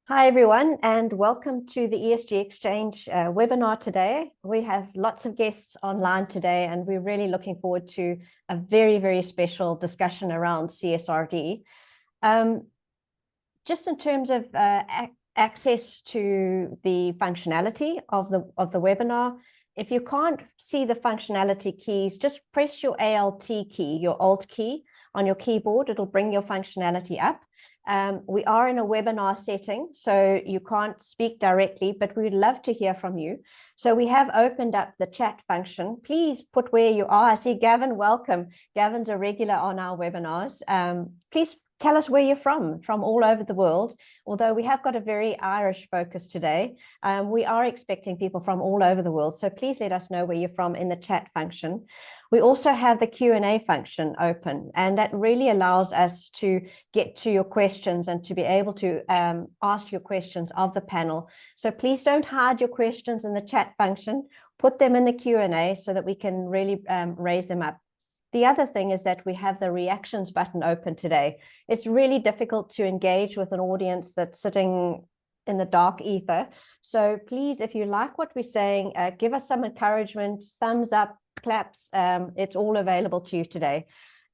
Hi, everyone, and welcome to the ESG Exchange webinar today. We have lots of guests online today, and we're really looking forward to a very, very special discussion around CSRD. Just in terms of access to the functionality of the webinar, if you can't see the functionality keys, just press your Alt key, your Alt key on your keyboard. It'll bring your functionality up. We are in a webinar setting, so you can't speak directly, but we'd love to hear from you. So we have opened up the chat function. Please put where you are. I see Gavin, welcome. Gavin's a regular on our webinars. Please tell us where you're from all over the world. Although we have got a very Irish focus today, we are expecting people from all over the world. So please let us know where you're from in the chat function. We also have the Q&A function open, and that really allows us to get to your questions and to be able to ask your questions of the panel. So please don't hide your questions in the chat function. Put them in the Q&A so that we can really raise them up. The other thing is that we have the reactions button open today. It's really difficult to engage with an audience that's sitting in the dark ether. So please, if you like what we're saying, give us some encouragement, thumbs up, claps. It's all available to you today.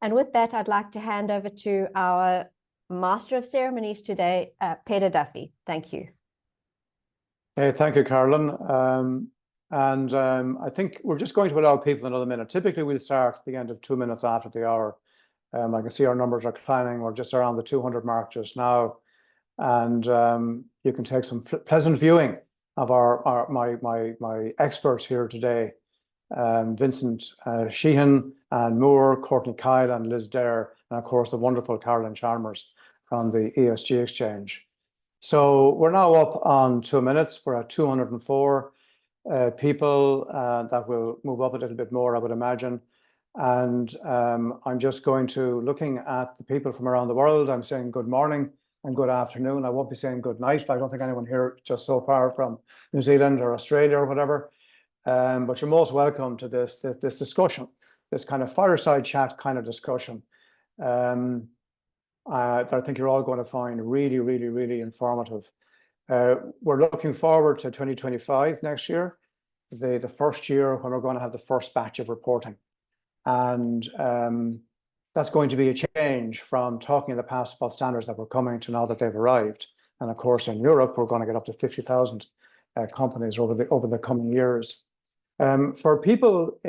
And with that, I'd like to hand over to our Master of Ceremonies today, Peadar Duffy. Thank you. Hey, thank you, Carolyn. I think we're just going to allow people another minute. Typically, we'll start at the end of 2 minutes after the hour. I can see our numbers are climbing. We're just around the 200 mark just now. And you can take some pleasant viewing of my experts here today. Vincent, Sheehan, and Moore, Courtney Kyle, and Liz Dare, and of course the wonderful Carolynn Chalmers from the ESG Exchange. So we're now up on 2 minutes. We're at 204 people. That will move up a little bit more, I would imagine. And I'm just going to, looking at the people from around the world, I'm saying good morning and good afternoon. I won't be saying good night, but I don't think anyone here just so far from New Zealand or Australia or whatever. But you're most welcome to this discussion, this kind of fireside chat kind of discussion that I think you're all going to find really, really, really informative. We're looking forward to 2025 next year, the first year when we're going to have the first batch of reporting. And that's going to be a change from talking in the past about standards that were coming to now that they've arrived. And of course, in Europe, we're going to get up to 50,000 companies over the coming years. For people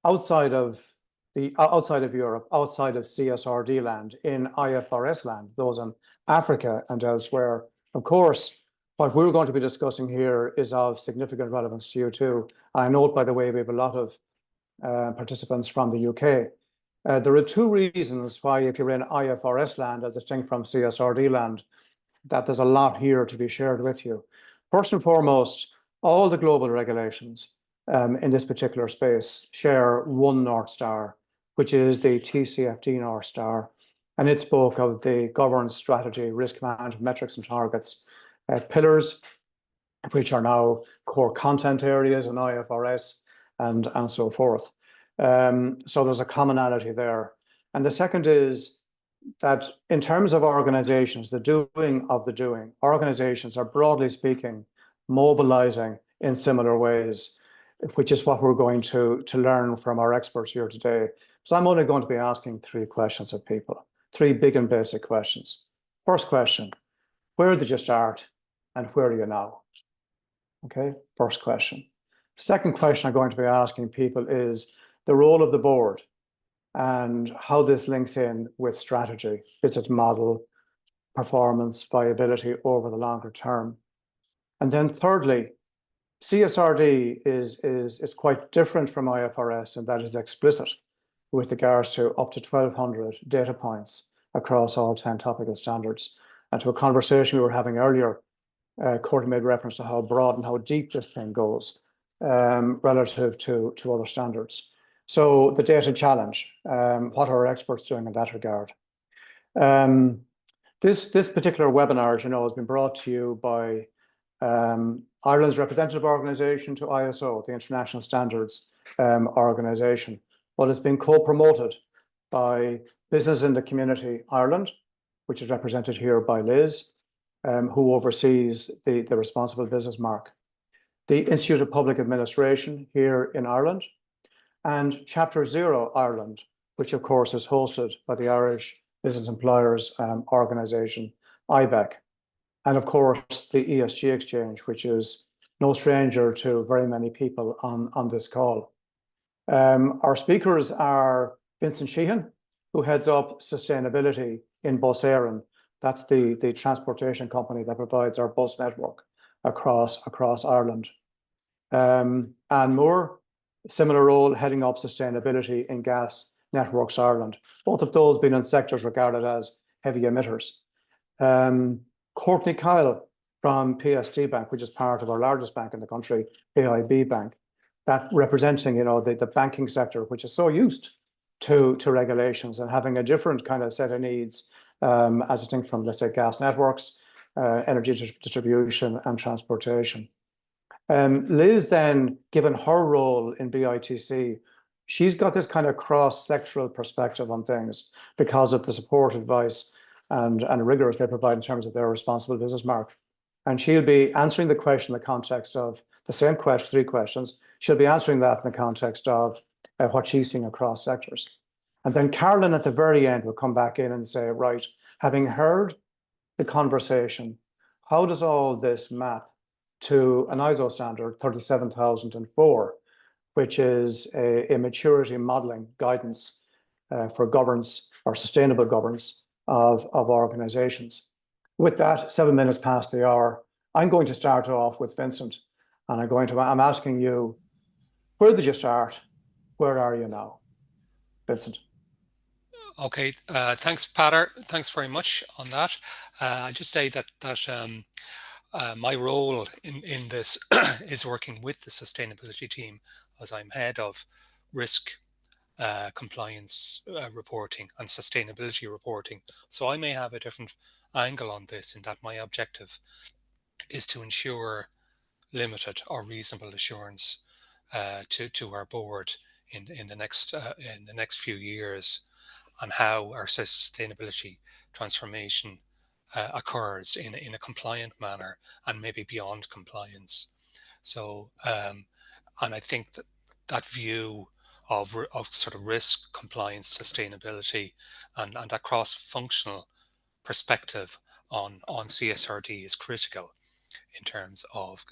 outside of Europe, outside of CSRD land, in IFRS land, those in Africa and elsewhere, of course, what we're going to be discussing here is of significant relevance to you too. I note, by the way, we have a lot of participants from the UK. There are two reasons why, if you're in IFRS land, as distinct from CSRD land, that there's a lot here to be shared with you. First and foremost, all the global regulations in this particular space share one North Star, which is the TCFD North Star. And it spoke of the governance strategy, risk management, metrics and targets pillars, which are now core content areas in IFRS and so forth. So there's a commonality there. And the second is that in terms of organizations, the doing of the doing, organizations are broadly speaking mobilizing in similar ways, which is what we're going to learn from our experts here today. So I'm only going to be asking 3 questions of people, 3 big and basic questions. First question, where did you start and where are you now? Okay, first question. Second question I'm going to be asking people is the role of the board and how this links in with strategy, its model, performance, viability over the longer term. And then thirdly, CSRD is quite different from IFRS in that it's explicit with regards to up to 1,200 data points across all 10 topical standards. And to a conversation we were having earlier, Courtney made reference to how broad and how deep this thing goes relative to other standards. So the data challenge, what are our experts doing in that regard? This particular webinar, as you know, has been brought to you by Ireland's representative organisation to ISO, the International Standards Organisation. Well, it's been co-promoted by Business in the Community Ireland, which is represented here by Liz, who oversees the Responsible Business Mark, the Institute of Public Administration here in Ireland, and Chapter Zero Ireland, which of course is hosted by the Irish Business Employers Organisation, IBEC, and of course the ESG Exchange, which is no stranger to very many people on this call. Our speakers are Vincent Sheehan, who heads up sustainability in Éireann. That's the transportation company that provides our bus network across Ireland. Anne Moore, similar role, heading up sustainability in Gas Networks Ireland, both of those being in sectors regarded as heavy emitters. Courtney Kyle from PSD Bank, which is part of our largest bank in the country, AIB Bank, that representing, the banking sector, which is so used to regulations and having a different kind of set of needs as distinct from, let's say, gas networks, energy distribution and transportation. Liz then, given her role in BITC, she's got this kind of cross-sectoral perspective on things because of the support, advice and rigors they provide in terms of their Responsible Business Mark. And she'll be answering the question in the context of the same question, 3 questions. She'll be answering that in the context of what she's seeing across sectors. And then Carolynn at the very end will come back in and say, right, having heard the conversation, how does all this map to an ISO standard 37004, which is a maturity modeling guidance for governance or sustainable governance of organizations. With that, 7 minutes past the hour, I'm going to start off with Vincent, and I'm asking you, where did you start? Where are you now? Vincent. Okay, thanks, Peadar. Thanks very much on that. I'll just say that my role in this is working with the sustainability team, as I'm head of risk, compliance reporting and sustainability reporting. So I may have a different angle on this, in that my objective is to ensure limited or reasonable assurance to our board in the next few years on how our sustainability transformation occurs in a compliant manner and maybe beyond compliance. So, and I think that view of sort of risk, compliance, sustainability, and that cross-functional perspective on CSRD is critical in terms of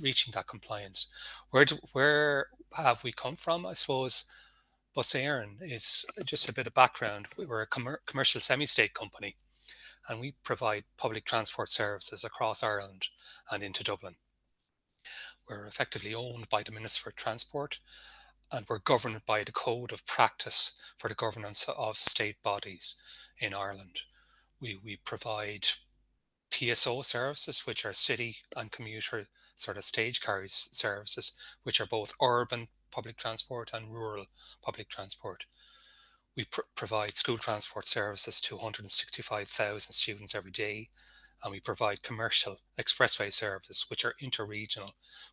reaching that compliance. Where have we come from? I suppose Éireann is just a bit of background. We're a commercial semi-state company, and we provide public transport services across Ireland and into Dublin. We're effectively owned by the Minister for Transport, and we're governed by the Code of Practice for the Governance of State Bodies in Ireland. We provide PSO services, which are city and commuter sort of stage car services, which are both urban public transport and rural public transport. We provide school transport services to 165,000 students every day, and we provide commercial expressway service, which are interregional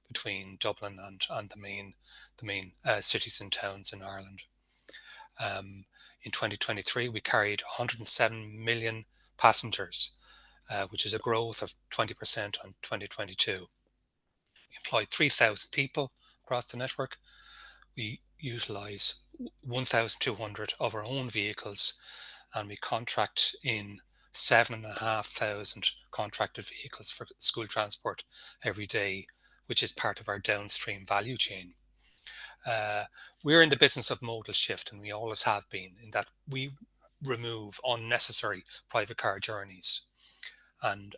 between Dublin and the main cities and towns in Ireland. In 2023, we carried 107 million passengers, which is a growth of 20% on 2022. We employ 3,000 people across the network. We utilize 1,200 of our own vehicles, and we contract in 7,500 contracted vehicles for school transport every day, which is part of our downstream value chain. We're in the business of modal shift, and we always have been, in that we remove unnecessary private car journeys, and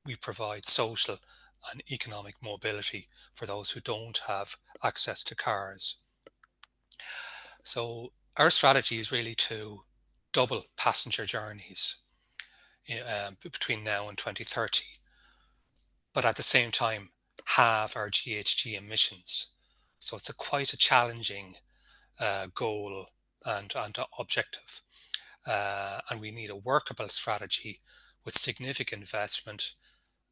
we provide social and economic mobility for those who don't have access to cars. So our strategy is really to double passenger journeys between now and 2030, but at the same time halve our GHG emissions. So it's quite a challenging goal and objective, and we need a workable strategy with significant investment,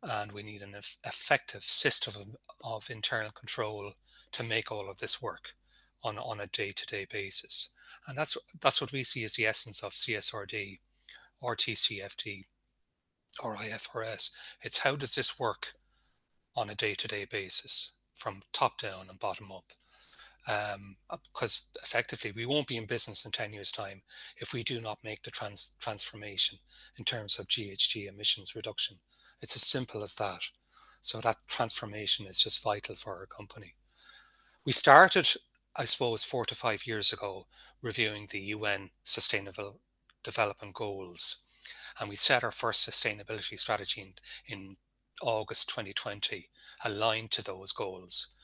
and we need an effective system of internal control to make all of this work on a day-to-day basis. And that's what we see as the essence of CSRD or TCFD. or IFRS. It's how does this work on a day-to-day basis, from top down and bottom up. Because effectively we won't be in business in 10 years' time if we do not make the transformation in terms of GHG emissions reduction. It's as simple as that. So that transformation is just vital for our company. We started, I suppose, 4 to 5 years ago, reviewing the UN Sustainable Development Goals. And we set our first sustainability strategy in August 2020, aligned to those goals.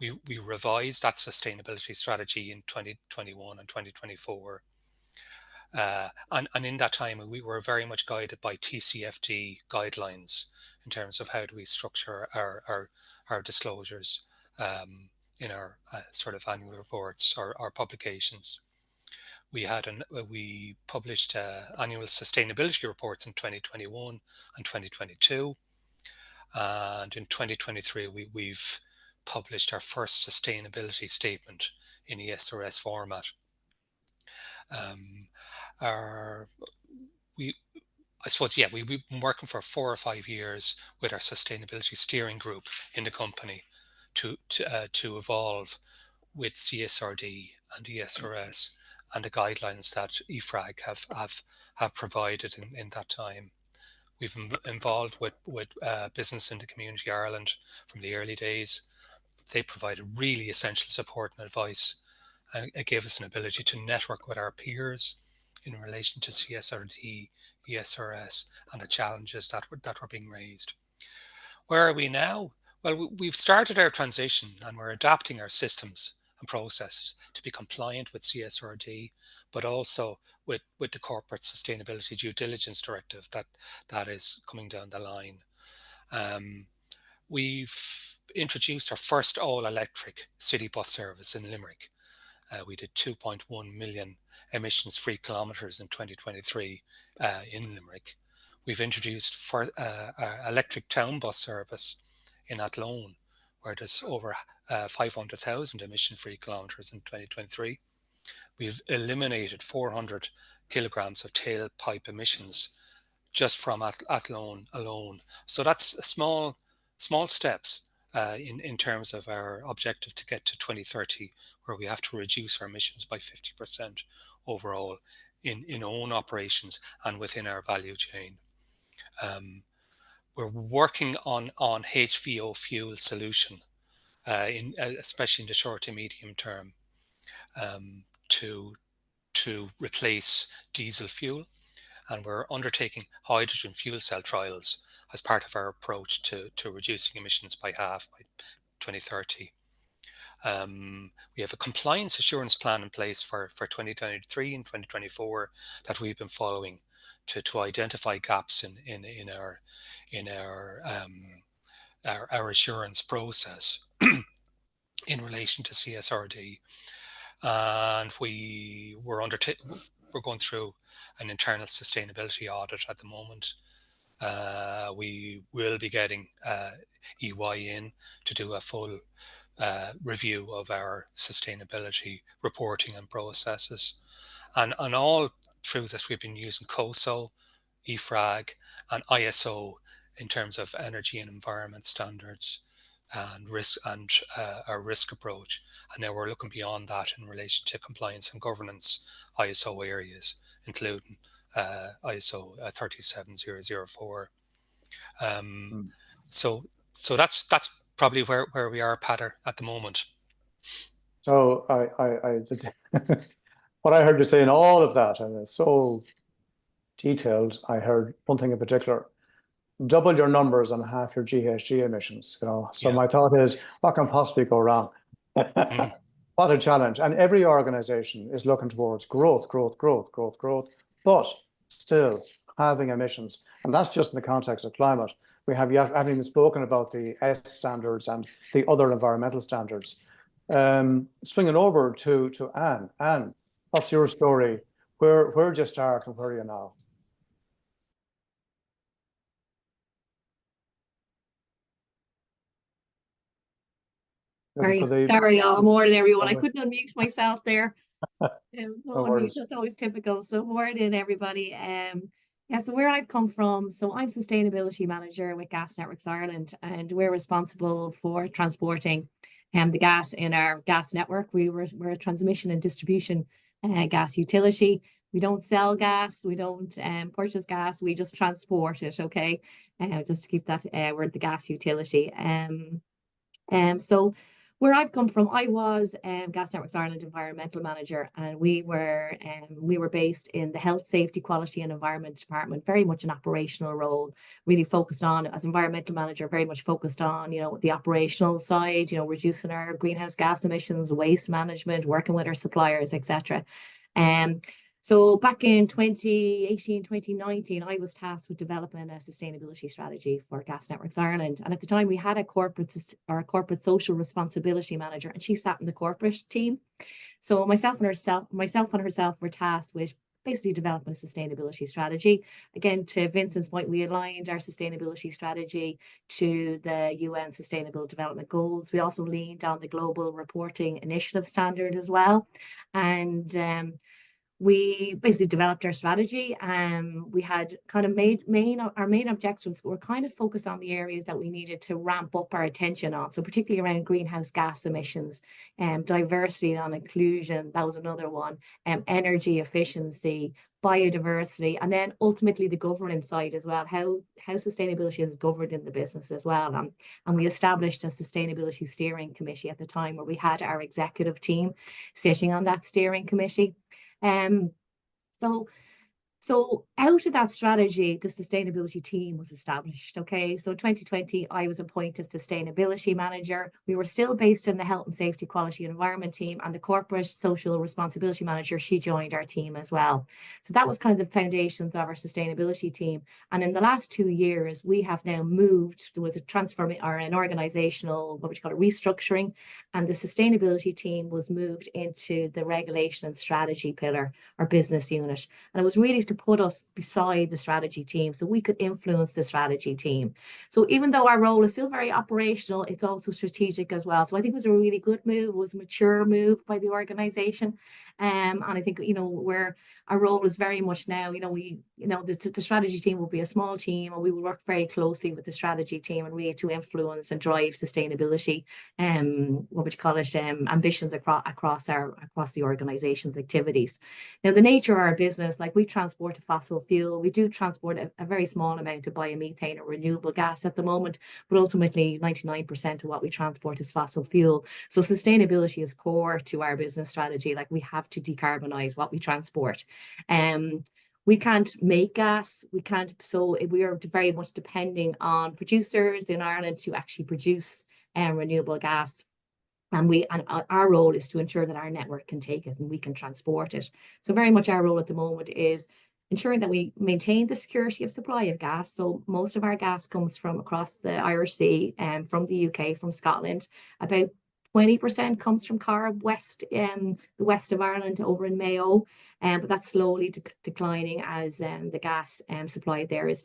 We revised that sustainability strategy in 2021 and 2024. And in that time, we were very much guided by TCFD guidelines in terms of how do we structure our disclosures in our sort of annual reports or our publications. We published annual sustainability reports in 2021 and 2022. And in 2023, we've published our first sustainability statement in ESRS format. We've been working for 4 or 5 years with our sustainability steering group in the company to evolve with CSRD and ESRS and the guidelines that EFRAG have provided in that time. We've been involved with Business in the Community Ireland from the early days. They provided really essential support and advice, and it gave us an ability to network with our peers in relation to CSRD, ESRS, and the challenges that were being raised. Where are we now? Well, we've started our transition and we're adapting our systems and processes to be compliant with CSRD, but also with the Corporate Sustainability Due Diligence Directive that is coming down the line. We've introduced our first all-electric city bus service in Limerick. We did 2.1 million emissions-free kilometres in 2023 in Limerick. We've introduced electric town bus service in Athlone, where there's over 500,000 emission-free kilometres in 2023. We've eliminated 400 kilograms of tailpipe emissions just from Athlone alone. So that's small steps in terms of our objective to get to 2030, where we have to reduce our emissions by 50% overall in own operations and within our value chain. We're working on HVO fuel solution, especially in the short to medium term, to replace diesel fuel, and we're undertaking hydrogen fuel cell trials as part of our approach to reducing emissions by half by 2030. We have a compliance assurance plan in place for 2023 and 2024 that we've been following to identify gaps in our assurance process in relation to CSRD. And we're going through an internal sustainability audit at the moment. We will be getting EY in to do a full review of our sustainability reporting and processes. And all through this, we've been using COSO, EFRAG, and ISO in terms of energy and environment standards and risk and our risk approach. And now we're looking beyond that in relation to compliance and governance ISO areas, including ISO 37004. So that's probably where we are, Peadar, at the moment. So I what I heard you say in all of that, and it's so detailed, I heard one thing in particular: double your numbers and half your GHG emissions. So yeah. My thought is, what can possibly go wrong? What a challenge! And every organization is looking towards growth, but still having emissions, and that's just in the context of climate. We haven't even spoken about the S standards and the other environmental standards. Swinging over to Anne. Anne, what's your story? Where did you start and where are you now? Sorry, morning everyone. I couldn't unmute myself there. That's always typical. So morning everybody. Yeah, so where I've come from, so I'm sustainability manager with Gas Networks Ireland, and we're responsible for transporting the gas in our gas network. We're a transmission and distribution gas utility. We don't sell gas, we don't purchase gas, we just transport it, okay? Just to keep that, we're the gas utility. So where I've come from, I was Gas Networks Ireland environmental manager, and we were based in the health, safety, quality and environment department, very much an operational role, really focused on, as environmental manager, very much focused on, you know, the operational side, you know, reducing our greenhouse gas emissions, waste management, working with our suppliers, etc. So back in 2018, 2019, I was tasked with developing a sustainability strategy for Gas Networks Ireland. And at the time we had a corporate social responsibility manager, and she sat in the corporate team. So myself and herself were tasked with basically developing a sustainability strategy. Again, to Vincent's point, we aligned our sustainability strategy to the UN Sustainable Development Goals. We also leaned on the Global Reporting Initiative standard as well. And we basically developed our strategy. We had kind of our main objectives were kind of focused on the areas that we needed to ramp up our attention on. So particularly around greenhouse gas emissions, diversity and inclusion, that was another one, energy efficiency, biodiversity, and then ultimately the governance side as well, how sustainability is governed in the business as well. And we established a sustainability steering committee at the time, where we had our executive team sitting on that steering committee. So out of that strategy, the sustainability team was established. Okay, so 2020, I was appointed sustainability manager. We were still based in the health and safety, quality and environment team, and the corporate social responsibility manager, she joined our team as well. So that was kind of the foundations of our sustainability team. And in the last 2 years, we have now moved. There was a transformation or an organizational, what would you call it, restructuring, and the sustainability team was moved into the regulation and strategy pillar, our business unit. And it was really to put us beside the strategy team so we could influence the strategy team. So even though our role is still very operational, it's also strategic as well. So I think it was a really good move, it was a mature move by the organization. And I think, you know, where our role is very much now, you know, the strategy team will be a small team, and we will work very closely with the strategy team and really to influence and drive sustainability, what would you call it, ambitions across the organization's activities. Now, the nature of our business, like we transport a fossil fuel, we do transport a very small amount of biomethane or renewable gas at the moment, but ultimately 99% of what we transport is fossil fuel. So sustainability is core to our business strategy. Like, we have to decarbonize what we transport. We can't make gas, so we are very much depending on producers in Ireland to actually produce renewable gas. And our role is to ensure that our network can take it and we can transport it. So very much our role at the moment is ensuring that we maintain the security of supply of gas. So most of our gas comes from across the Irish Sea, from the UK, from Scotland. About 20% comes from Carb West, the west of Ireland, over in Mayo, but that's slowly declining as the gas supply there is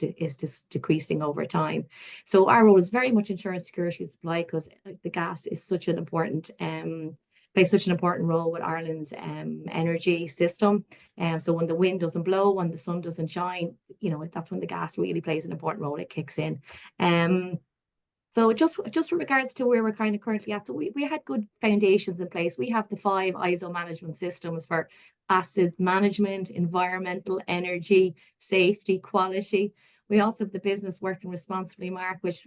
decreasing over time. So our role is very much ensuring security of supply, because the gas is such an important plays such an important role with Ireland's energy system. So when the wind doesn't blow, when the sun doesn't shine, you know, that's when the gas really plays an important role. It kicks in. So just with regards to where we're kind of currently at, so we had good foundations in place. We have the 5 ISO management systems for asset management, environmental, energy, safety, quality. We also have the business working responsibly mark, which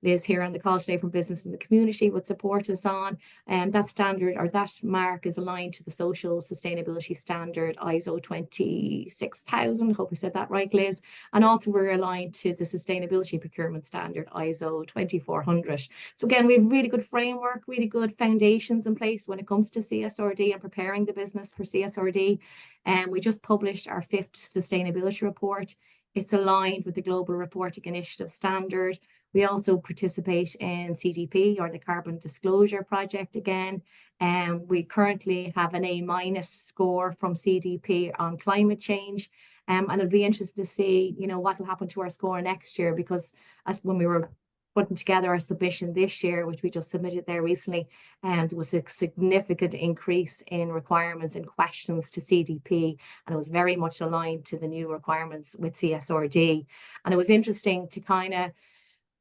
Liz here on the call today from Business in the Community would support us on. That standard, or that mark, is aligned to the social sustainability standard ISO 26000. I hope I said that right, Liz. And also we're aligned to the sustainability procurement standard ISO 2400. So again, we have really good framework, really good foundations in place when it comes to CSRD and preparing the business for CSRD. And we just published our 5th sustainability report. It's aligned with the Global Reporting Initiative standard. We also participate in CDP, or the Carbon Disclosure Project again. We currently have an A- score from CDP on climate change. And it'll be interesting to see, you know, what will happen to our score next year, because as when we were putting together our submission this year, which we just submitted there recently, and there was a significant increase in requirements and questions to CDP, and it was very much aligned to the new requirements with CSRD. And it was interesting to kind of,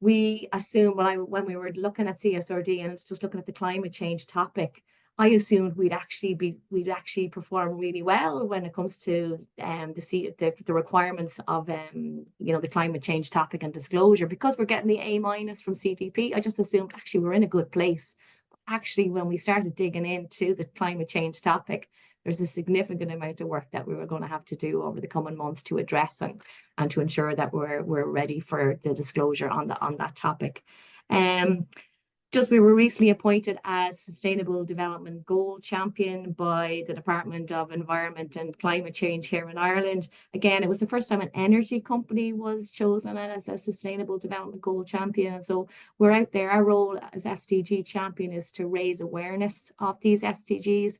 we assumed when we were looking at CSRD and just looking at the climate change topic, I assumed we'd actually perform really well when it comes to the requirements of the climate change topic and disclosure, because we're getting the A- from CDP. I just assumed actually we're in a good place. But actually, when we started digging into the climate change topic, there's a significant amount of work that we were going to have to do over the coming months to address and to ensure that we're ready for the disclosure on that topic. We were recently appointed as Sustainable Development Goal Champion by the Department of Environment and Climate Change here in Ireland. Again, it was the first time an energy company was chosen as a Sustainable Development Goal Champion. And so we're out there. Our role as SDG Champion is to raise awareness of these SDGs.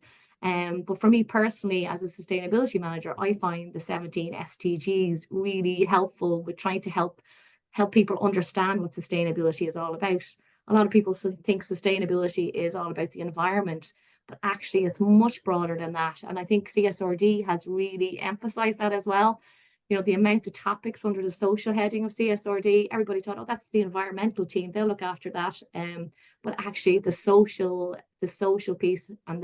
But for me personally, as a sustainability manager, I find the 17 SDGs really helpful with trying to help people understand what sustainability is all about. A lot of people think sustainability is all about the environment, but actually it's much broader than that. And I think CSRD has really emphasized that as well. You know, the amount of topics under the social heading of CSRD, everybody thought, oh, that's the environmental team, they'll look after that. But actually the social piece and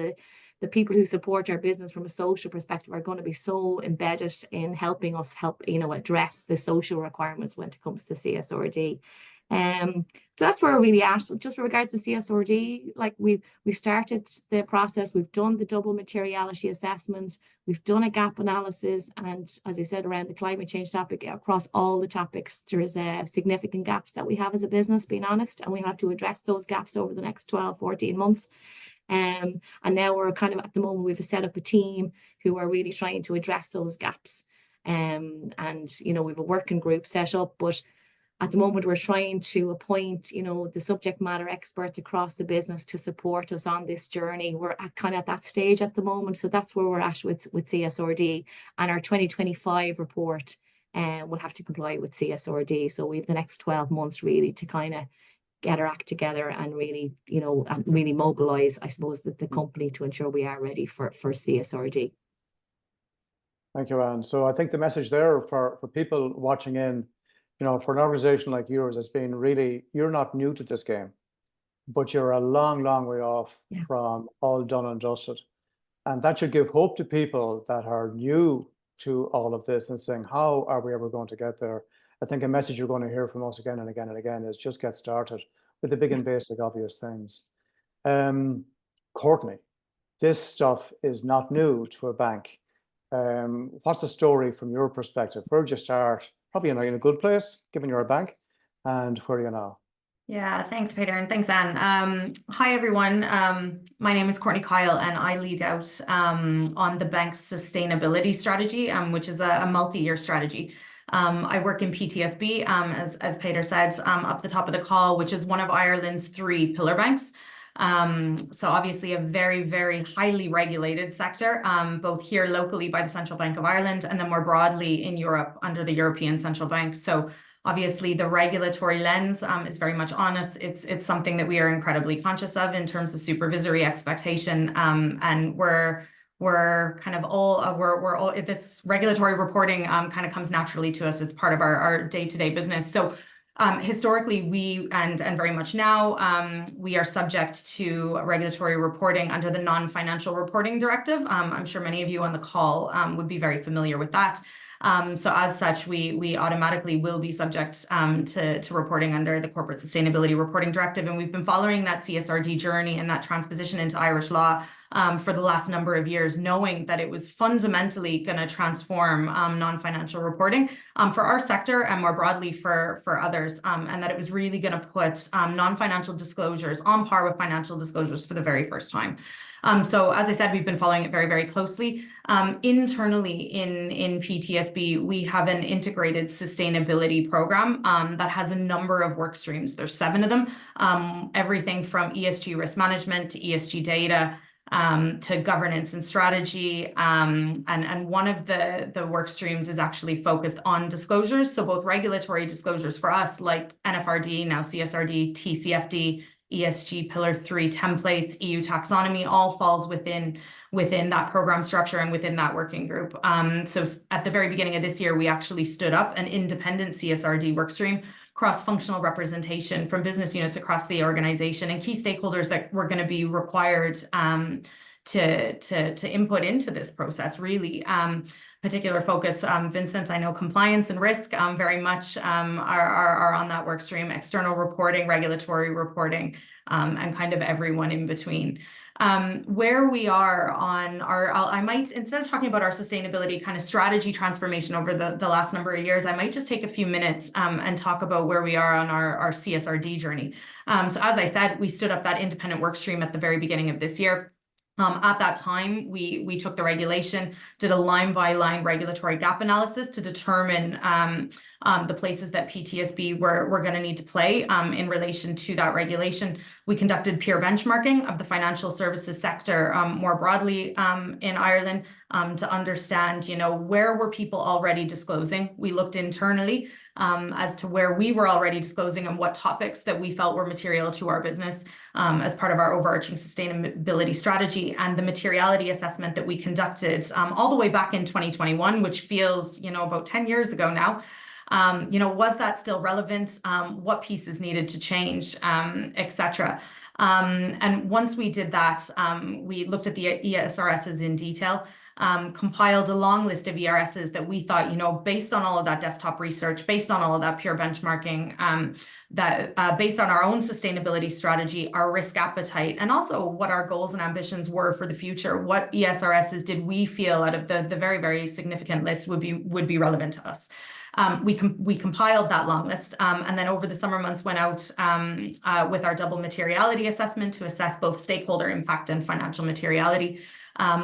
the people who support our business from a social perspective are going to be so embedded in helping us address the social requirements when it comes to CSRD. So that's where we're really at. Just with regards to CSRD, like we've started the process, we've done the double materiality assessments, we've done a gap analysis, and as I said, around the climate change topic, across all the topics, there is significant gaps that we have as a business, being honest, and we have to address those gaps over the next 12, 14 months. And now we're kind of, at the moment, we've set up a team who are really trying to address those gaps. And, we have a working group set up, but at the moment, we're trying to appoint, the subject matter experts across the business to support us on this journey. We're at that stage at the moment. So that's where we're at with CSRD, and our 2025 report will have to comply with CSRD. So we have the next 12 months really to kind of get our act together and really, really mobilize, I suppose, the company to ensure we are ready for CSRD. Thank you, Anne. So I think the message there for people watching in, for an organization like yours, it's been really, you're not new to this game, but you're a long, long way off from all done and dusted. And that should give hope to people that are new to all of this and saying, how are we ever going to get there? I think a message you're going to hear from us again and again and again is just get started with the big and basic obvious things. Courtney, this stuff is not new to a bank. What's the story from your perspective? Where did you start? Probably in a good place, given you're a bank, and where are you now? Yeah, thanks, Peadar, and thanks, Anne. Hi, everyone. My name is Courtney Kyle, and I lead out on the bank's sustainability strategy, which is a multi-year strategy. I work in PTSB, as Peadar said, up the top of the call, which is one of Ireland's 3 pillar banks. So obviously a very, very highly regulated sector, both here locally by the Central Bank of Ireland and then more broadly in Europe under the European Central Bank. So obviously the regulatory lens is very much on us. It's something that we are incredibly conscious of in terms of supervisory expectation, and we're kind of all this regulatory reporting kind of comes naturally to us. It's part of our day-to-day business. So historically, we and very much now, we are subject to regulatory reporting under the non-financial reporting directive. I'm sure many of you on the call would be very familiar with that. So as such, we automatically will be subject to reporting under the Corporate Sustainability Reporting Directive. And we've been following that CSRD journey and that transposition into Irish law for the last number of years, knowing that it was fundamentally going to transform non-financial reporting for our sector and more broadly for others, and that it was really going to put non-financial disclosures on par with financial disclosures for the very first time. So as I said, we've been following it very, very closely. Internally in PTSB, we have an integrated sustainability program that has a number of work streams. There's 7 of them, everything from ESG risk management to ESG data, to governance and strategy. And one of the work streams is actually focused on disclosures. So both regulatory disclosures for us, like NFRD, now CSRD, TCFD, ESG Pillar 3 templates, EU taxonomy, all falls within that program structure and within that working group. So at the very beginning of this year, we actually stood up an independent CSRD workstream, cross-functional representation from business units across the organization and key stakeholders that were going to be required to input into this process, really. Particular focus, Vincent, I know compliance and risk very much are on that work stream, external reporting, regulatory reporting, and kind of everyone in between. Where we are on I might, instead of talking about our sustainability kind of strategy transformation over the last number of years, I might just take a few minutes and talk about where we are on our CSRD journey. So as I said, we stood up that independent work stream at the very beginning of this year. At that time, we took the regulation, did a line-by-line regulatory gap analysis to determine the places that PTSB were going to need to play in relation to that regulation. We conducted peer benchmarking of the financial services sector more broadly in Ireland to understand, where were people already disclosing. We looked internally as to where we were already disclosing and what topics that we felt were material to our business as part of our overarching sustainability strategy, and the materiality assessment that we conducted all the way back in 2021, which feels, about 10 years ago now. Was that still relevant? What pieces needed to change, etc. And once we did that, we looked at the ESRSs in detail, compiled a long list of ERSs that we thought, based on all of that desktop research, based on all of that peer benchmarking, based on our own sustainability strategy, our risk appetite, and also what our goals and ambitions were for the future, what ESRSs did we feel out of the very, very significant list would be relevant to us. We compiled that long list, and then over the summer months went out with our double materiality assessment to assess both stakeholder impact and financial materiality.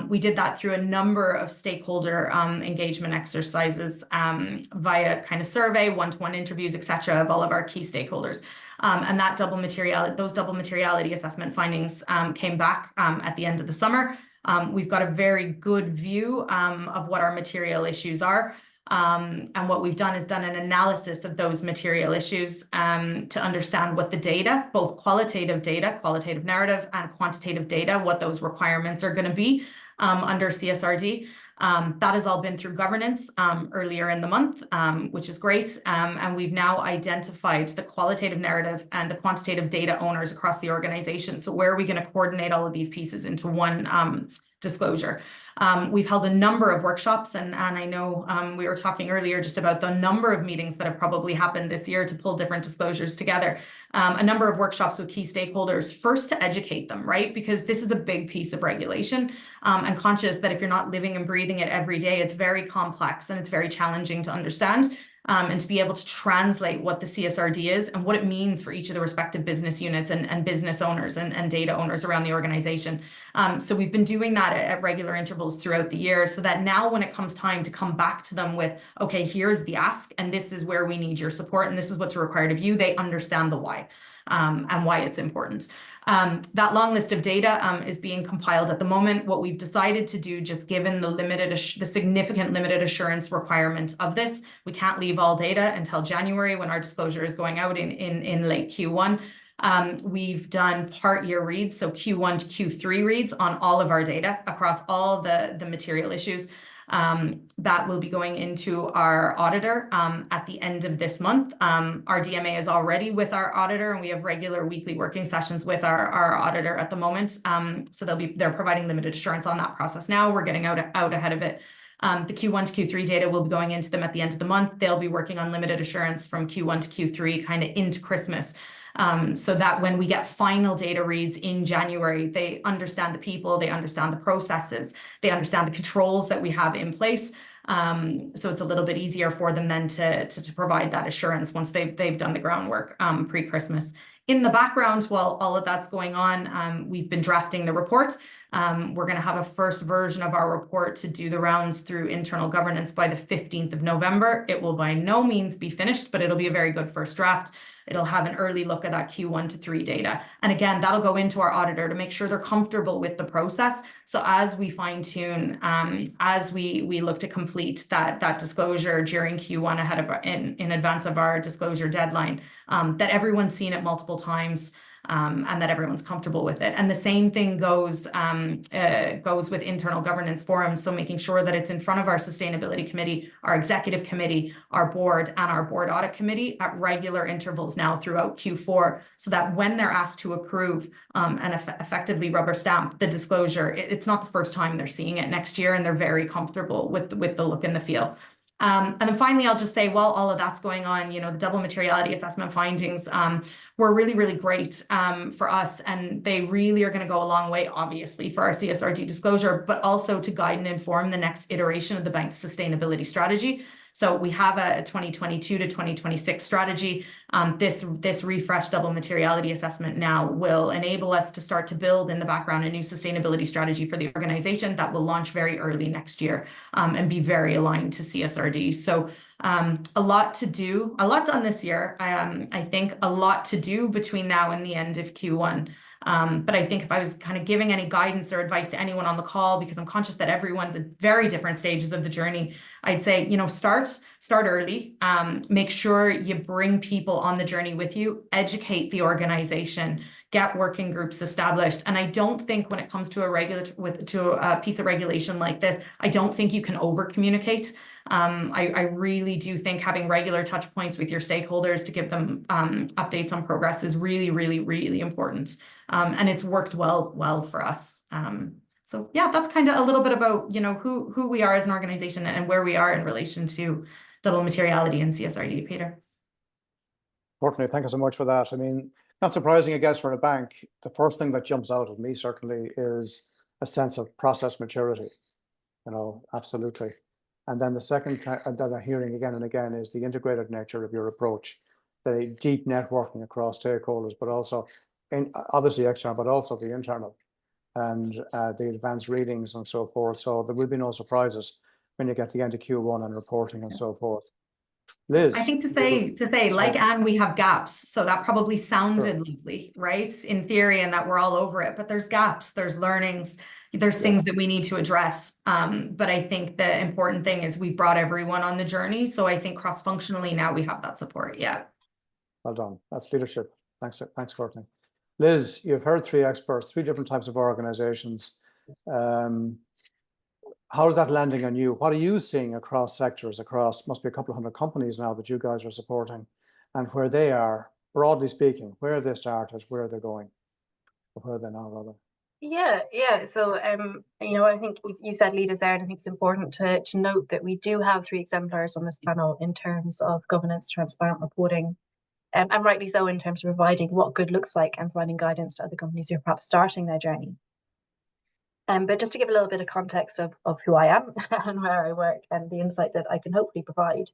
We did that through a number of stakeholder engagement exercises via kind of survey, one-to-one interviews, etc., of all of our key stakeholders. And those double materiality assessment findings came back at the end of the summer. We've got a very good view of what our material issues are. And what we've done is done an analysis of those material issues to understand what the data, both qualitative data, qualitative narrative, and quantitative data, what those requirements are going to be under CSRD. That has all been through governance earlier in the month, which is great. And we've now identified the qualitative narrative and the quantitative data owners across the organization. So where are we going to coordinate all of these pieces into one disclosure? We've held a number of workshops, and I know we were talking earlier just about the number of meetings that have probably happened this year to pull different disclosures together. A number of workshops with key stakeholders, first to educate them, right? Because this is a big piece of regulation, and conscious that if you're not living and breathing it every day, it's very complex and it's very challenging to understand. And to be able to translate what the CSRD is and what it means for each of the respective business units and business owners and data owners around the organization. So we've been doing that at regular intervals throughout the year, so that now when it comes time to come back to them with, okay, here's the ask, and this is where we need your support, and this is what's required of you, they understand the why and why it's important. That long list of data is being compiled at the moment. What we've decided to do, just given the significant limited assurance requirement of this, we can't leave all data until January when our disclosure is going out in late Q1. We've done part year reads, so Q1 to Q3 reads on all of our data across all the material issues. That will be going into our auditor at the end of this month. Our DMA is already with our auditor, and we have regular weekly working sessions with our auditor at the moment. So they're providing limited assurance on that process now. We're getting out ahead of it. The Q1 to Q3 data will be going into them at the end of the month. They'll be working on limited assurance from Q1 to Q3 kind of into Christmas. So that when we get final data reads in January, they understand the people, they understand the processes, they understand the controls that we have in place. So it's a little bit easier for them then to provide that assurance once they've done the groundwork pre-Christmas. In the background, while all of that's going on, we've been drafting the report. We're going to have a first version of our report to do the rounds through internal governance by the 15th of November. It will by no means be finished, but it'll be a very good first draft. It'll have an early look at that Q1 to 3 data. And again, that'll go into our auditor to make sure they're comfortable with the process. So as we fine tune, as we look to complete that disclosure during Q1 ahead of in advance of our disclosure deadline, that everyone's seen it multiple times. And that everyone's comfortable with it. And the same thing goes with internal governance forums. So making sure that it's in front of our sustainability committee, our executive committee, our board, and our board audit committee at regular intervals now throughout Q4, so that when they're asked to approve and effectively rubber stamp the disclosure, it's not the first time they're seeing it next year, and they're very comfortable with the look and the feel. And then finally, I'll just say, while all of that's going on, you know, the double materiality assessment findings were really, really great for us. And they really are going to go a long way, obviously, for our CSRD disclosure, but also to guide and inform the next iteration of the bank's sustainability strategy. So we have a 2022 to 2026 strategy. This refreshed double materiality assessment now will enable us to start to build in the background a new sustainability strategy for the organization that will launch very early next year and be very aligned to CSRD. So a lot to do, a lot done this year. I think a lot to do between now and the end of Q1. But I think if I was kind of giving any guidance or advice to anyone on the call, because I'm conscious that everyone's at very different stages of the journey, I'd say, you know, start early. Make sure you bring people on the journey with you, educate the organization, get working groups established. And I don't think when it comes to a piece of regulation like this, I don't think you can over communicate. I really do think having regular touch points with your stakeholders to give them updates on progress is really, really, really important. And it's worked well for us. So yeah, that's kind of a little bit about, you know, who we are as an organization and where we are in relation to double materiality and CSRD, Peadar. Courtney, thank you so much for that. I mean, not surprising, I guess, for a bank, the first thing that jumps out at me certainly is a sense of process maturity. You know, absolutely. And then the second that I'm hearing again and again is the integrated nature of your approach, the deep networking across stakeholders, but also obviously external, but also the internal, and the advanced readings and so forth. So there will be no surprises when you get to the end of Q1 and reporting and so forth. Liz, I think to say, like Anne, we have gaps. So that probably sounded lovely, right? In theory, and that we're all over it, but there's gaps, there's learnings, there's things that we need to address. But I think the important thing is we've brought everyone on the journey. So I think cross-functionally now we have that support. Yeah. Well done. That's leadership. Thanks, Courtney. Liz, you've heard three experts, three different types of organizations. How is that landing on you? What are you seeing across sectors, must be a couple of hundred companies now that you guys are supporting, and where they are, broadly speaking, where they started, where they're going, or where they're now, rather? Yeah. So, you know, I think you said leaders there, and I think it's important to note that we do have 3 exemplars on this panel in terms of governance, transparent reporting, and rightly so in terms of providing what good looks like and providing guidance to other companies who are perhaps starting their journey. But just to give a little bit of context of who I am and where I work and the insight that I can hopefully provide.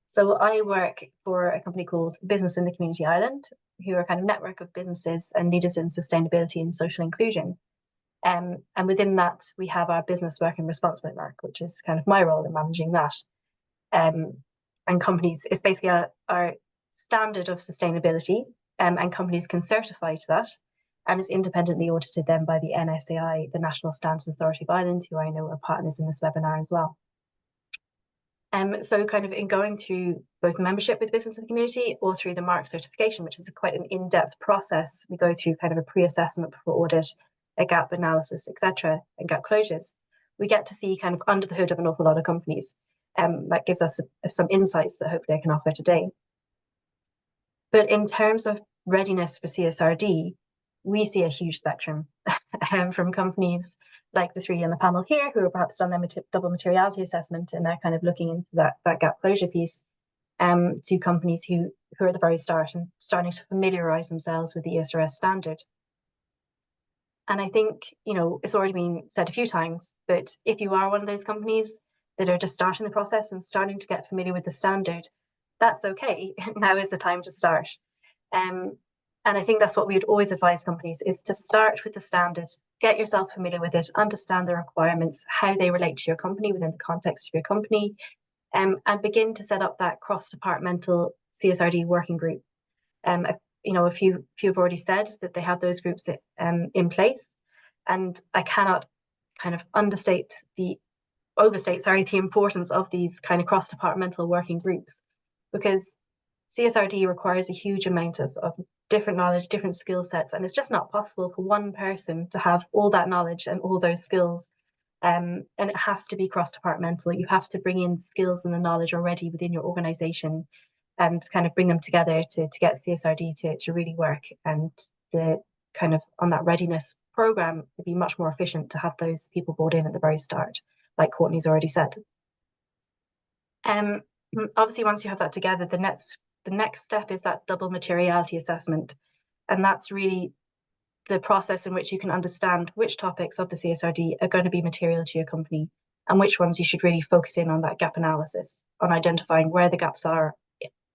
So I work for a company called Business in the Community Ireland, who are a kind of network of businesses and leaders in sustainability and social inclusion. And within that, we have our business working responsibly network, which is kind of my role in managing that. And companies, it's basically our standard of sustainability, and companies can certify to that. And is independently audited then by the NSAI, the National Standards Authority of Ireland, who I know are partners in this webinar as well. So kind of in going through both membership with Business in the Community or through the MARC certification, which is quite an in-depth process, we go through kind of a pre-assessment before audit, a gap analysis, etc., and gap closures. We get to see kind of under the hood of an awful lot of companies. That gives us some insights that hopefully I can offer today. But in terms of readiness for CSRD, we see a huge spectrum from companies like the 3 on the panel here who have perhaps done their double materiality assessment and they're kind of looking into that gap closure piece, to companies who are at the very start and starting to familiarise themselves with the ESRS standard. And I think, you know, it's already been said a few times, but if you are one of those companies that are just starting the process and starting to get familiar with the standard, that's okay. Now is the time to start. And I think that's what we would always advise companies, is to start with the standard, get yourself familiar with it, understand the requirements, how they relate to your company within the context of your company, and begin to set up that cross-departmental CSRD working group. You know, a few have already said that they have those groups in place, and I cannot kind of overstate the importance of these kind of cross-departmental working groups, because CSRD requires a huge amount of different knowledge, different skill sets, and it's just not possible for one person to have all that knowledge and all those skills. And it has to be cross-departmental. You have to bring in skills and the knowledge already within your organization and kind of bring them together to get CSRD to really work. And the kind of on that readiness program, it'd be much more efficient to have those people brought in at the very start, like Courtney's already said. Obviously, once you have that together, the next step is that double materiality assessment. And that's really the process in which you can understand which topics of the CSRD are going to be material to your company and which ones you should really focus in on that gap analysis, on identifying where the gaps are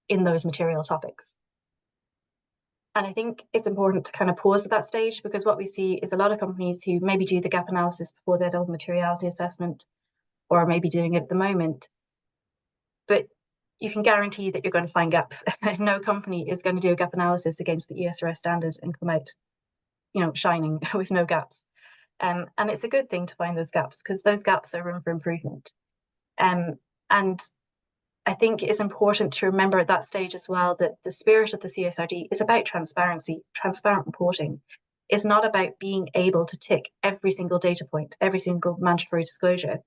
in those material topics. And I think it's important to kind of pause at that stage, because what we see is a lot of companies who maybe do the gap analysis before their double materiality assessment, or maybe doing it at the moment. But you can guarantee that you're going to find gaps. No company is going to do a gap analysis against the ESRS standard and come out, you know, shining with no gaps. And it's a good thing to find those gaps, because those gaps are room for improvement. And I think it's important to remember at that stage as well that the spirit of the CSRD is about transparency, transparent reporting. It's not about being able to tick every single data point, every single mandatory disclosure.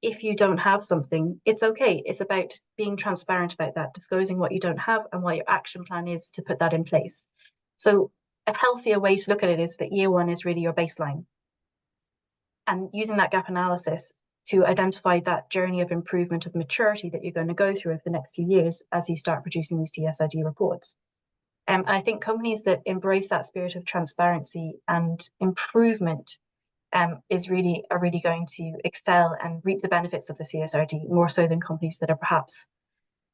If you don't have something, it's okay. It's about being transparent about that, disclosing what you don't have and what your action plan is to put that in place. So a healthier way to look at it is that year one is really your baseline. And using that gap analysis to identify that journey of improvement of maturity that you're going to go through over the next few years as you start producing these CSRD reports. And I think companies that embrace that spirit of transparency and improvement are really going to excel and reap the benefits of the CSRD, more so than companies that are perhaps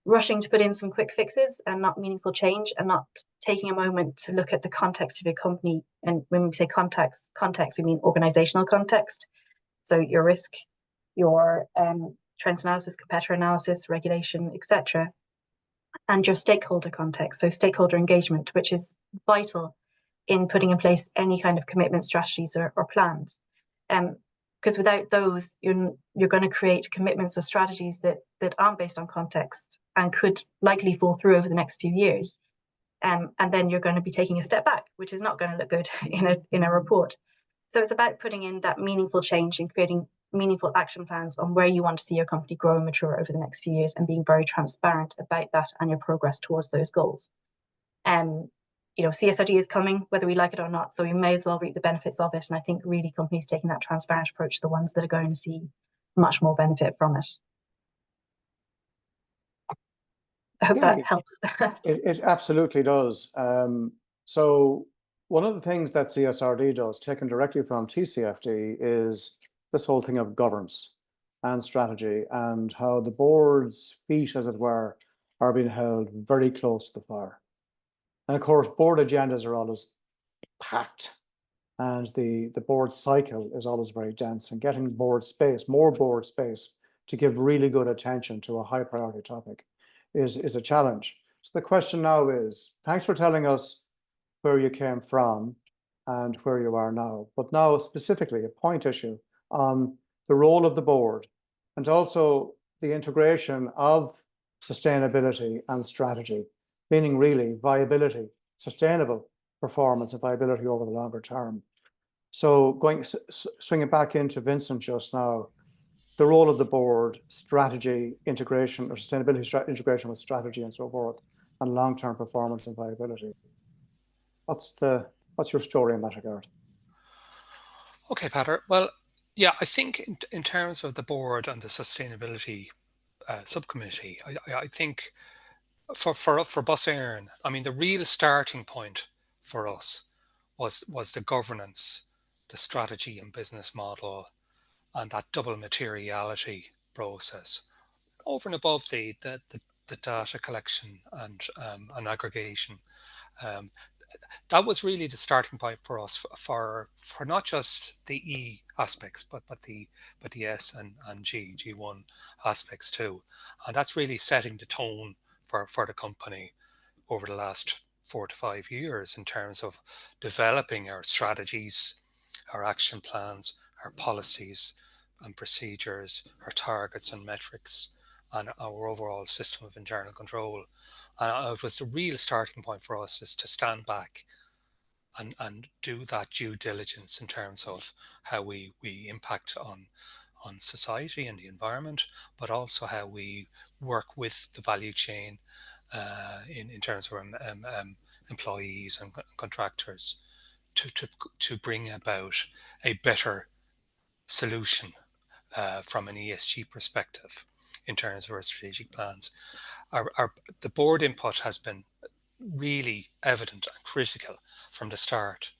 rushing to put in some quick fixes and not meaningful change, and not taking a moment to look at the context of your company. And when we say context, we mean organizational context. So your risk, your trends analysis, competitor analysis, regulation, etc., and your stakeholder context, so stakeholder engagement, which is vital in putting in place any kind of commitment strategies or plans. Because without those, you're going to create commitments or strategies that aren't based on context and could likely fall through over the next few years. And then you're going to be taking a step back, which is not going to look good in a report. So it's about putting in that meaningful change and creating meaningful action plans on where you want to see your company grow and mature over the next few years, and being very transparent about that and your progress towards those goals. You know, CSRD is coming, whether we like it or not, so we may as well reap the benefits of it. And I think really companies taking that transparent approach are the ones that are going to see much more benefit from it. I hope that helps. It absolutely does. So one of the things that CSRD does, taken directly from TCFD, is this whole thing of governance and strategy, and how the board's feet, as it were, are being held very close to the fire. And of course, board agendas are always packed, and the board cycle is always very dense, and getting board space, more board space, to give really good attention to a high priority topic is a challenge. So the question now is, thanks for telling us where you came from and where you are now, but now specifically a point issue on the role of the board, and also the integration of sustainability and strategy, meaning really viability, sustainable performance and viability over the longer term. So swinging back into Vincent just now, the role of the board, strategy integration, or sustainability integration with strategy and so forth, and long-term performance and viability. What's your story in that regard? Okay, Peadar. Well, yeah, I think in terms of the board and the sustainability subcommittee, I think for Bus Éireann, I mean, the real starting point for us was the governance, the strategy and business model, and that double materiality process, over and above the data collection and aggregation. That was really the starting point for us for not just the E aspects, but the S and G1 aspects too. And that's really setting the tone for the company over the last 4 to 5 years in terms of developing our strategies, our action plans, our policies and procedures, our targets and metrics, and our overall system of internal control. It was the real starting point for us, is to stand back and do that due diligence in terms of how we impact on society and the environment, but also how we work with the value chain in terms of employees and contractors to bring about a better solution from an ESG perspective in terms of our strategic plans. The board input has been really evident and critical from the start.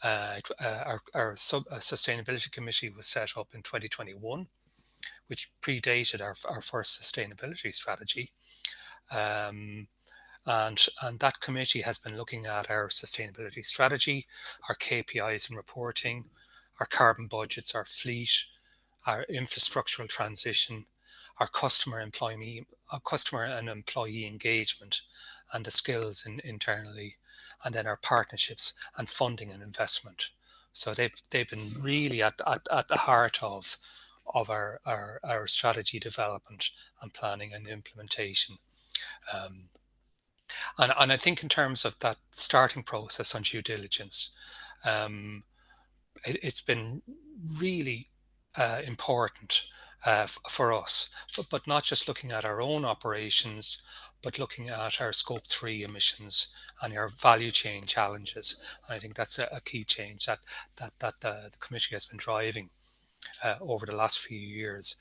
Our sustainability committee was set up in 2021, which predated our first sustainability strategy. And that committee has been looking at our sustainability strategy, our KPIs and reporting, our carbon budgets, our fleet, our infrastructural transition, our customer and employee engagement, and the skills internally, and then our partnerships and funding and investment. So they've been really at the heart of our strategy development and planning and implementation. And I think in terms of that starting process on due diligence, it's been really important for us, but not just looking at our own operations, but looking at our Scope 3 emissions and our value chain challenges. And I think that's a key change that the committee has been driving over the last few years,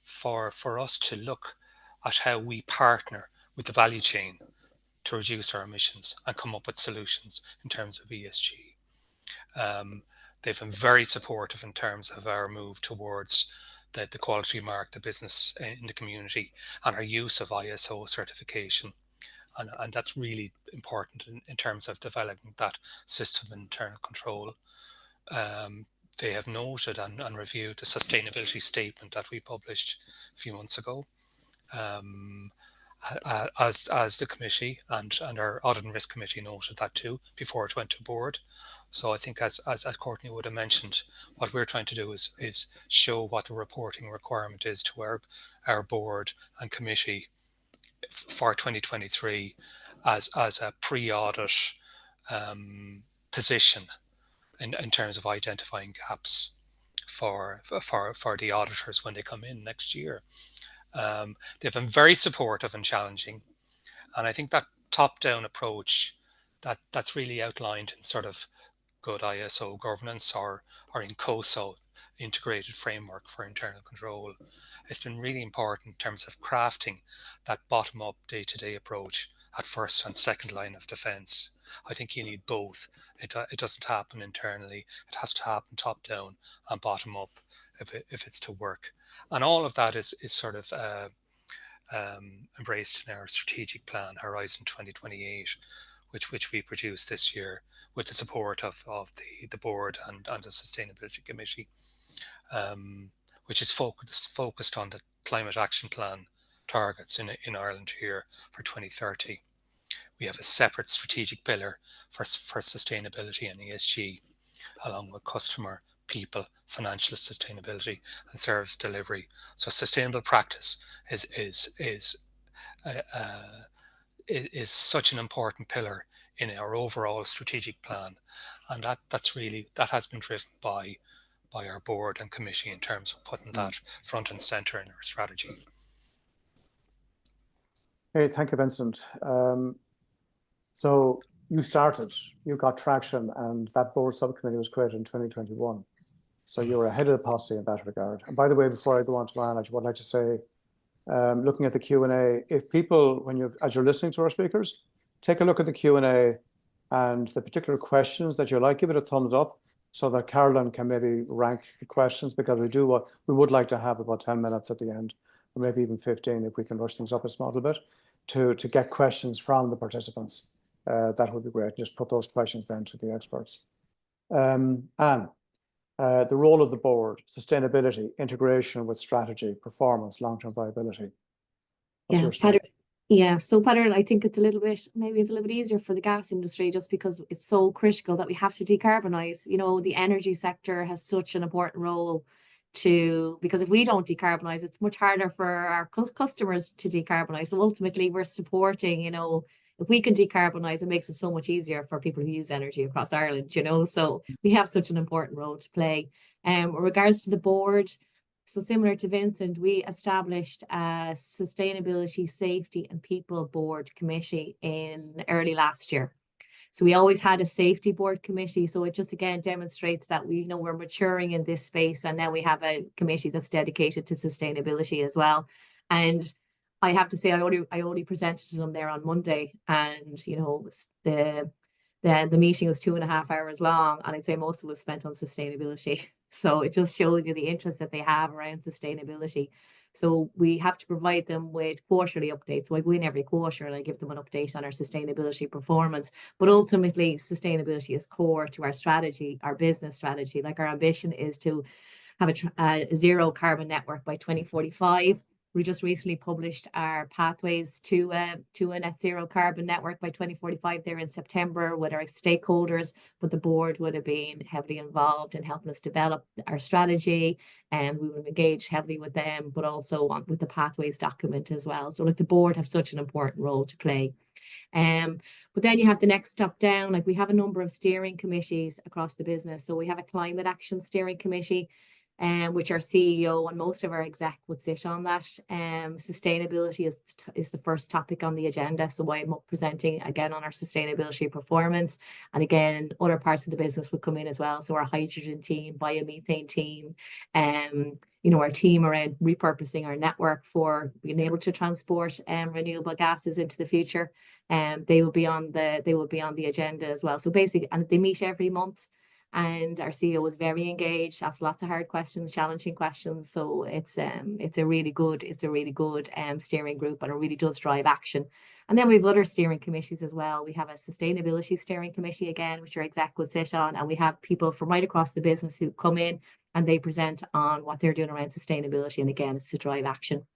for us to look at how we partner with the value chain to reduce our emissions and come up with solutions in terms of ESG. They've been very supportive in terms of our move towards the quality mark, the business in the community, and our use of ISO certification. And that's really important in terms of developing that system of internal control. They have noted and reviewed the sustainability statement that we published a few months ago, as the committee, and our audit and risk committee noted that too before it went to board. So I think as Courtney would have mentioned, what we're trying to do is show what the reporting requirement is to our board and committee for 2023 as a pre-audit position in terms of identifying gaps for the auditors when they come in next year. They've been very supportive and challenging, and I think that top-down approach that's really outlined in sort of good ISO governance or in COSO, integrated framework for internal control. It's been really important in terms of crafting that bottom-up day-to-day approach at first and second line of defence. I think you need both. It doesn't happen internally. It has to happen top-down and bottom-up if it's to work. And all of that is sort of embraced in our strategic plan, Horizon 2028, which we produced this year with the support of the board and the Sustainability Committee, which is focused on the Climate Action Plan targets in Ireland here for 2030. We have a separate strategic pillar for sustainability and ESG, along with customer, people, financial sustainability, and service delivery. So sustainable practice is such an important pillar in our overall strategic plan, and that has been driven by our board and committee in terms of putting that front and center in our strategy. Hey, thank you, Vincent. So you got traction, and that board subcommittee was created in 2021. So you were ahead of the posse in that regard. And by the way, before I go on to Anne, I would like to say, looking at the Q&A, if people, as you're listening to our speakers, take a look at the Q&A and the particular questions that you like, give it a thumbs up so that Carolynn can maybe rank the questions, because we would like to have about 10 minutes at the end, or maybe even 15 if we can rush things up a small bit, to get questions from the participants. That would be great. Just put those questions then to the experts. Anne, the role of the board, sustainability, integration with strategy, performance, long-term viability. What's your story? Yeah, so Peadar, I think it's a little bit, maybe it's a little bit easier for the gas industry just because it's so critical that we have to decarbonize. You know, the energy sector has such an important role because if we don't decarbonize, it's much harder for our customers to decarbonize. So ultimately, we're supporting, you know, if we can decarbonize, it makes it so much easier for people who use energy across Ireland, you know. So we have such an important role to play. In regards to the board, so similar to Vincent, we established a Sustainability, Safety and People Board Committee in early last year. So we always had a safety board committee. So it just again demonstrates that we, you know, we're maturing in this space, and now we have a committee that's dedicated to sustainability as well. And I have to say, I only presented to them there on Monday, and you know, the meeting was 2.5 hours long, and I'd say most of it was spent on sustainability. So it just shows you the interest that they have around sustainability. So we have to provide them with quarterly updates. So I go in every quarter and I give them an update on our sustainability performance. But ultimately, sustainability is core to our strategy, our business strategy. Like our ambition is to have a zero carbon network by 2045. We just recently published our pathways to a net zero carbon network by 2045 there in September with our stakeholders, but the board would have been heavily involved in helping us develop our strategy, and we would have engaged heavily with them, but also with the pathways document as well. So like the board have such an important role to play. But then you have the next step down, like we have a number of steering committees across the business. So we have a climate action steering committee, which our CEO and most of our exec would sit on that. Sustainability is the first topic on the agenda. So I'm presenting again on our sustainability performance. And again, other parts of the business would come in as well. So our hydrogen team, biomethane team, you know, our team around repurposing our network for being able to transport renewable gases into the future. They will be on the agenda as well. So basically, and they meet every month. And our CEO is very engaged, asks lots of hard questions, challenging questions. So it's a really good steering group, and it really does drive action. And then we have other steering committees as well. We have a sustainability steering committee again, which our exec would sit on, and we have people from right across the business who come in and they present on what they're doing around sustainability. And again, it's to drive action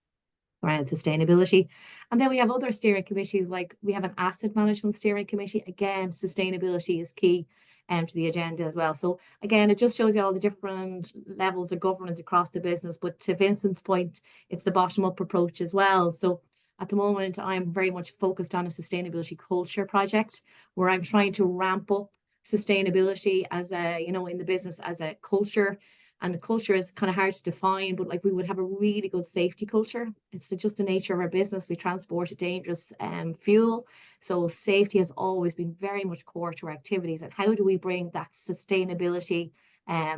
around sustainability. And then we have other steering committees, like we have an asset management steering committee. Again, sustainability is key to the agenda as well. So again, it just shows you all the different levels of governance across the business. But to Vincent's point, it's the bottom-up approach as well. So at the moment, I'm very much focused on a sustainability culture project where I'm trying to ramp up sustainability as a, you know, in the business as a culture. And the culture is kind of hard to define, but like we would have a really good safety culture. It's just the nature of our business. We transport a dangerous fuel. So safety has always been very much core to our activities. And how do we bring that sustainability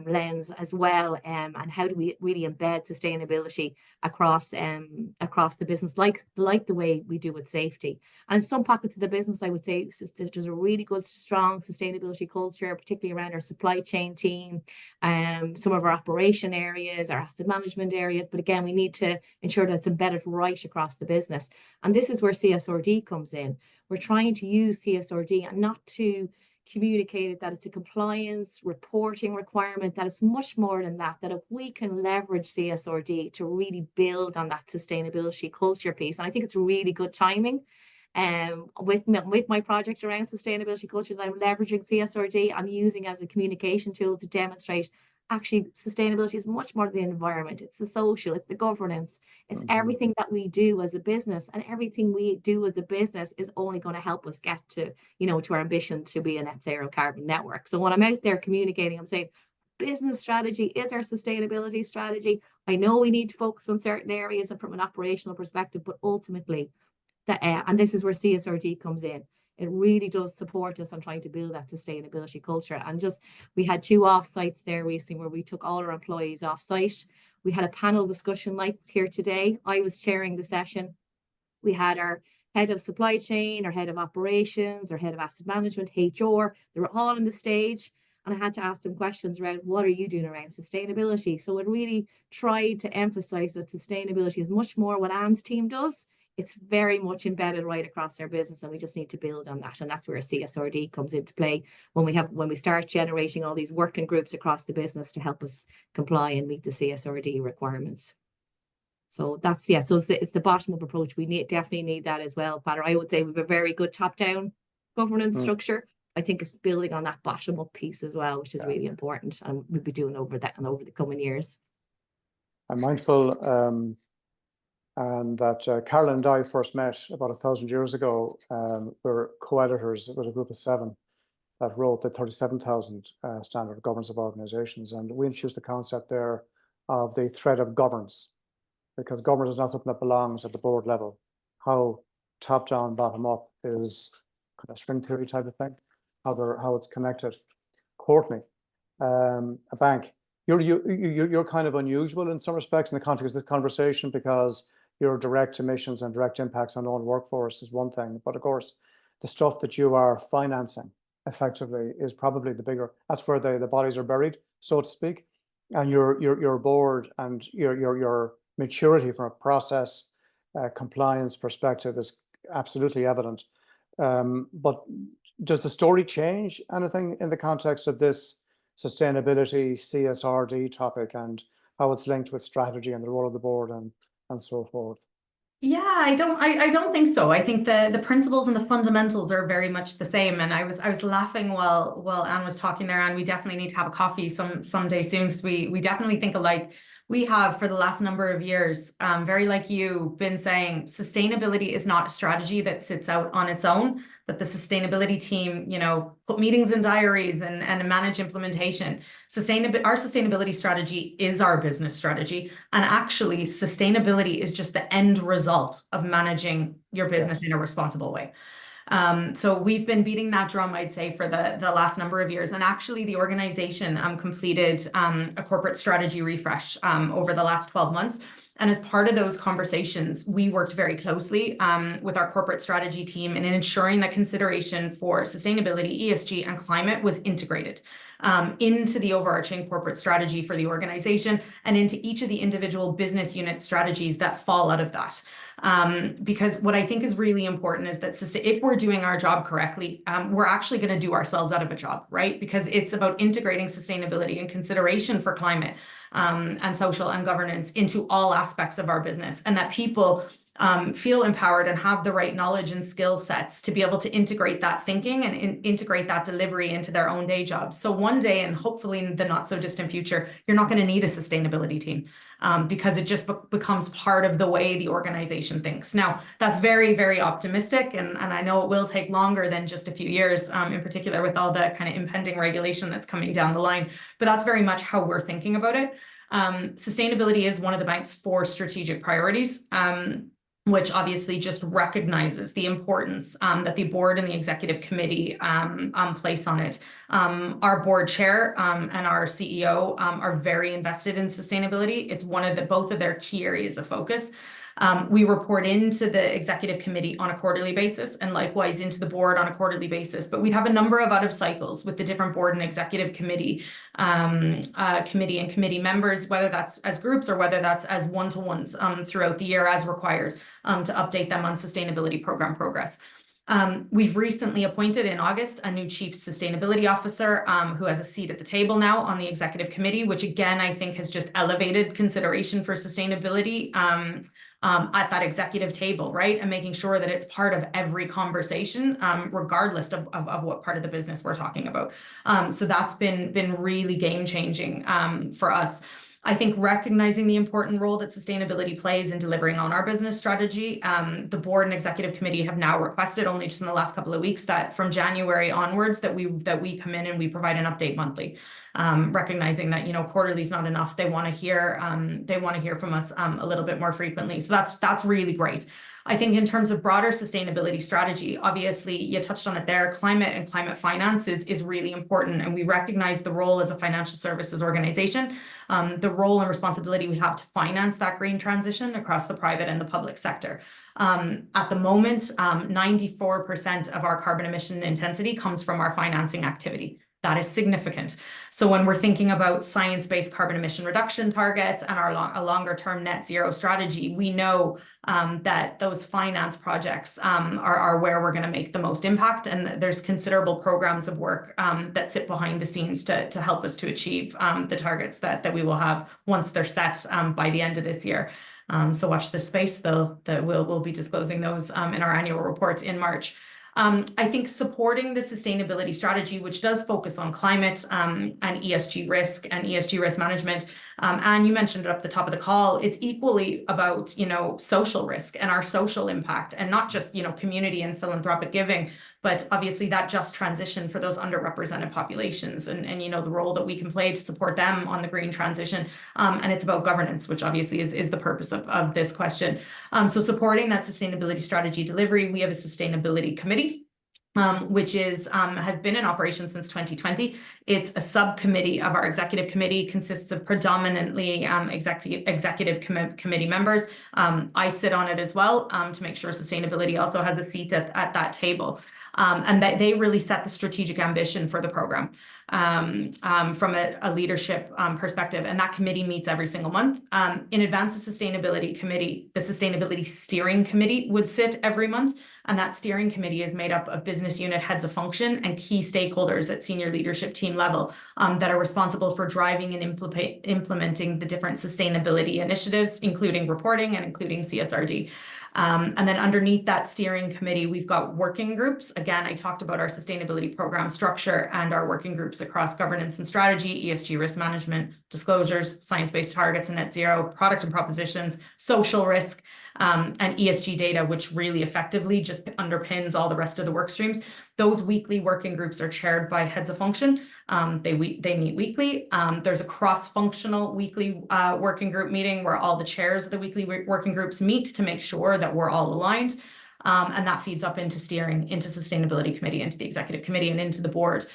lens as well? And how do we really embed sustainability across the business, like the way we do with safety? And in some pockets of the business, I would say there's a really good, strong sustainability culture, particularly around our supply chain team, some of our operation areas, our asset management areas. But again, we need to ensure that it's embedded right across the business. And this is where CSRD comes in. We're trying to use CSRD and not to communicate that it's a compliance reporting requirement, that it's much more than that, that if we can leverage CSRD to really build on that sustainability culture piece. And I think it's really good timing. With my project around sustainability culture that I'm leveraging CSRD, I'm using as a communication tool to demonstrate actually sustainability is much more than the environment. It's the social, it's the governance, it's everything that we do as a business, and everything we do as a business is only going to help us get to, you know, to our ambition to be a net zero carbon network. So when I'm out there communicating, I'm saying business strategy is our sustainability strategy. I know we need to focus on certain areas and from an operational perspective, but ultimately and this is where CSRD comes in. It really does support us on trying to build that sustainability culture. And just, we had 2 offsites there recently where we took all our employees offsite. We had a panel discussion like here today. I was chairing the session. We had our head of supply chain, our head of operations, our head of asset management, HR. They were all on the stage. And I had to ask them questions around what are you doing around sustainability? So it really tried to emphasize that sustainability is much more what Anne's team does. It's very much embedded right across our business, and we just need to build on that. And that's where CSRD comes into play when we start generating all these working groups across the business to help us comply and meet the CSRD requirements. So that's, yeah, so it's the bottom-up approach. We definitely need that as well, Peadar. I would say we have a very good top-down governance structure. I think it's building on that bottom-up piece as well, which is really important, and we'll be doing over that and over the coming years. I'm mindful and that Carolynn and I first met about 1,000 years ago. We were co-editors with a group of 7 that wrote the 37,000 Standard of Governance of Organizations, and we introduced the concept there of the thread of governance, because governance is not something that belongs at the board level. How top down, bottom up is kind of string theory type of thing, how it's connected. Courtney, a bank, you're kind of unusual in some respects in the context of this conversation, because your direct emissions and direct impacts on own workforce is one thing, but of course the stuff that you are financing effectively is probably the bigger, that's where the bodies are buried, so to speak. And your board and your maturity from a process compliance perspective is absolutely evident. But does the story change anything in the context of this sustainability CSRD topic and how it's linked with strategy and the role of the board and so forth? Yeah, I don't think so. I think the principles and the fundamentals are very much the same. And I was laughing while Anne was talking there, and we definitely need to have a coffee someday soon, because we definitely think alike. We have, for the last number of years, very like you, been saying sustainability is not a strategy that sits out on its own, that the sustainability team, you know, put meetings in diaries and manage implementation. Our sustainability strategy is our business strategy. And actually, sustainability is just the end result of managing your business in a responsible way. So we've been beating that drum, I'd say, for the last number of years. And actually, the organization completed a corporate strategy refresh over the last 12 months. And as part of those conversations, we worked very closely with our corporate strategy team in ensuring that consideration for sustainability, ESG, and climate was integrated into the overarching corporate strategy for the organization and into each of the individual business unit strategies that fall out of that. Because what I think is really important is that if we're doing our job correctly, we're actually going to do ourselves out of a job, right? Because it's about integrating sustainability and consideration for climate and social and governance into all aspects of our business, and that people feel empowered and have the right knowledge and skill sets to be able to integrate that thinking and integrate that delivery into their own day jobs. So one day, and hopefully in the not so distant future, you're not going to need a sustainability team because it just becomes part of the way the organization thinks. Now, that's very, very optimistic, and I know it will take longer than just a few years, in particular with all the kind of impending regulation that's coming down the line. But that's very much how we're thinking about it. Sustainability is one of the bank's 4 strategic priorities, which obviously just recognizes the importance that the board and the executive committee place on it. Our board chair and our CEO are very invested in sustainability. It's one of both of their key areas of focus. We report into the executive committee on a quarterly basis, and likewise into the board on a quarterly basis. But we have a number of out of cycles with the different board and executive committee and committee members, whether that's as groups or whether that's as one-to-ones throughout the year as required, to update them on sustainability program progress. We've recently appointed in August a new chief sustainability officer who has a seat at the table now on the executive committee, which again, I think has just elevated consideration for sustainability at that executive table, right? And making sure that it's part of every conversation, regardless of what part of the business we're talking about. So that's been really game-changing for us. I think recognizing the important role that sustainability plays in delivering on our business strategy, the board and executive committee have now requested, only just in the last couple of weeks, that from January onwards that we come in and we provide an update monthly, recognizing that, you know, quarterly is not enough. They want to hear from us a little bit more frequently. So that's really great. I think in terms of broader sustainability strategy, obviously you touched on it there, climate and climate finance is really important. And we recognize the role as a financial services organization, the role and responsibility we have to finance that green transition across the private and the public sector. At the moment, 94% of our carbon emission intensity comes from our financing activity. That is significant. So when we're thinking about science-based carbon emission reduction targets and a longer-term net zero strategy, we know that those finance projects are where we're going to make the most impact. And there's considerable programs of work that sit behind the scenes to help us to achieve the targets that we will have once they're set by the end of this year. So watch this space, though, that we'll be disclosing those in our annual reports in March. I think supporting the sustainability strategy, which does focus on climate and ESG risk and ESG risk management, and you mentioned it up the top of the call, it's equally about, social risk and our social impact, and not just, community and philanthropic giving, but obviously that just transition for those underrepresented populations and the role that we can play to support them on the green transition. And it's about governance, which obviously is the purpose of this question. So supporting that sustainability strategy delivery, we have a sustainability committee, which has been in operation since 2020. It's a subcommittee of our executive committee, consists of predominantly executive committee members. I sit on it as well to make sure sustainability also has a seat at that table. And that they really set the strategic ambition for the program from a leadership perspective. And that committee meets every single month. In advance of sustainability committee, the sustainability steering committee would sit every month. And that steering committee is made up of business unit heads of function and key stakeholders at senior leadership team level that are responsible for driving and implementing the different sustainability initiatives, including reporting and including CSRD. And then underneath that steering committee, we've got working groups. Again, I talked about our sustainability program structure and our working groups across governance and strategy, ESG risk management, disclosures, science-based targets and net zero, product and propositions, social risk, and ESG data, which really effectively just underpins all the rest of the work streams. Those weekly working groups are chaired by heads of function. They meet weekly. There's a cross-functional weekly working group meeting where all the chairs of the weekly working groups meet to make sure that we're all aligned. And that feeds up into steering, into sustainability committee, into the executive committee, and into the board.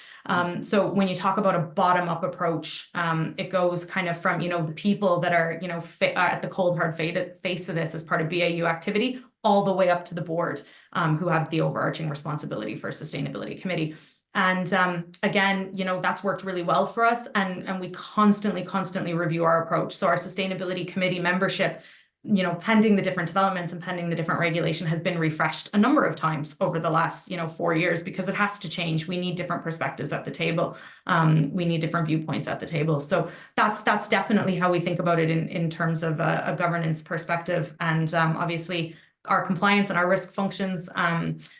So when you talk about a bottom-up approach, it goes kind of from, the people that are, at the cold hard face of this as part of BAU activity, all the way up to the board, who have the overarching responsibility for sustainability committee. And again, that's worked really well for us, and we constantly review our approach. So our sustainability committee membership, pending the different developments and pending the different regulation, has been refreshed a number of times over the last, 4 years, because it has to change. We need different perspectives at the table. We need different viewpoints at the table. So that's definitely how we think about it in terms of a governance perspective. And obviously, our compliance and our risk functions,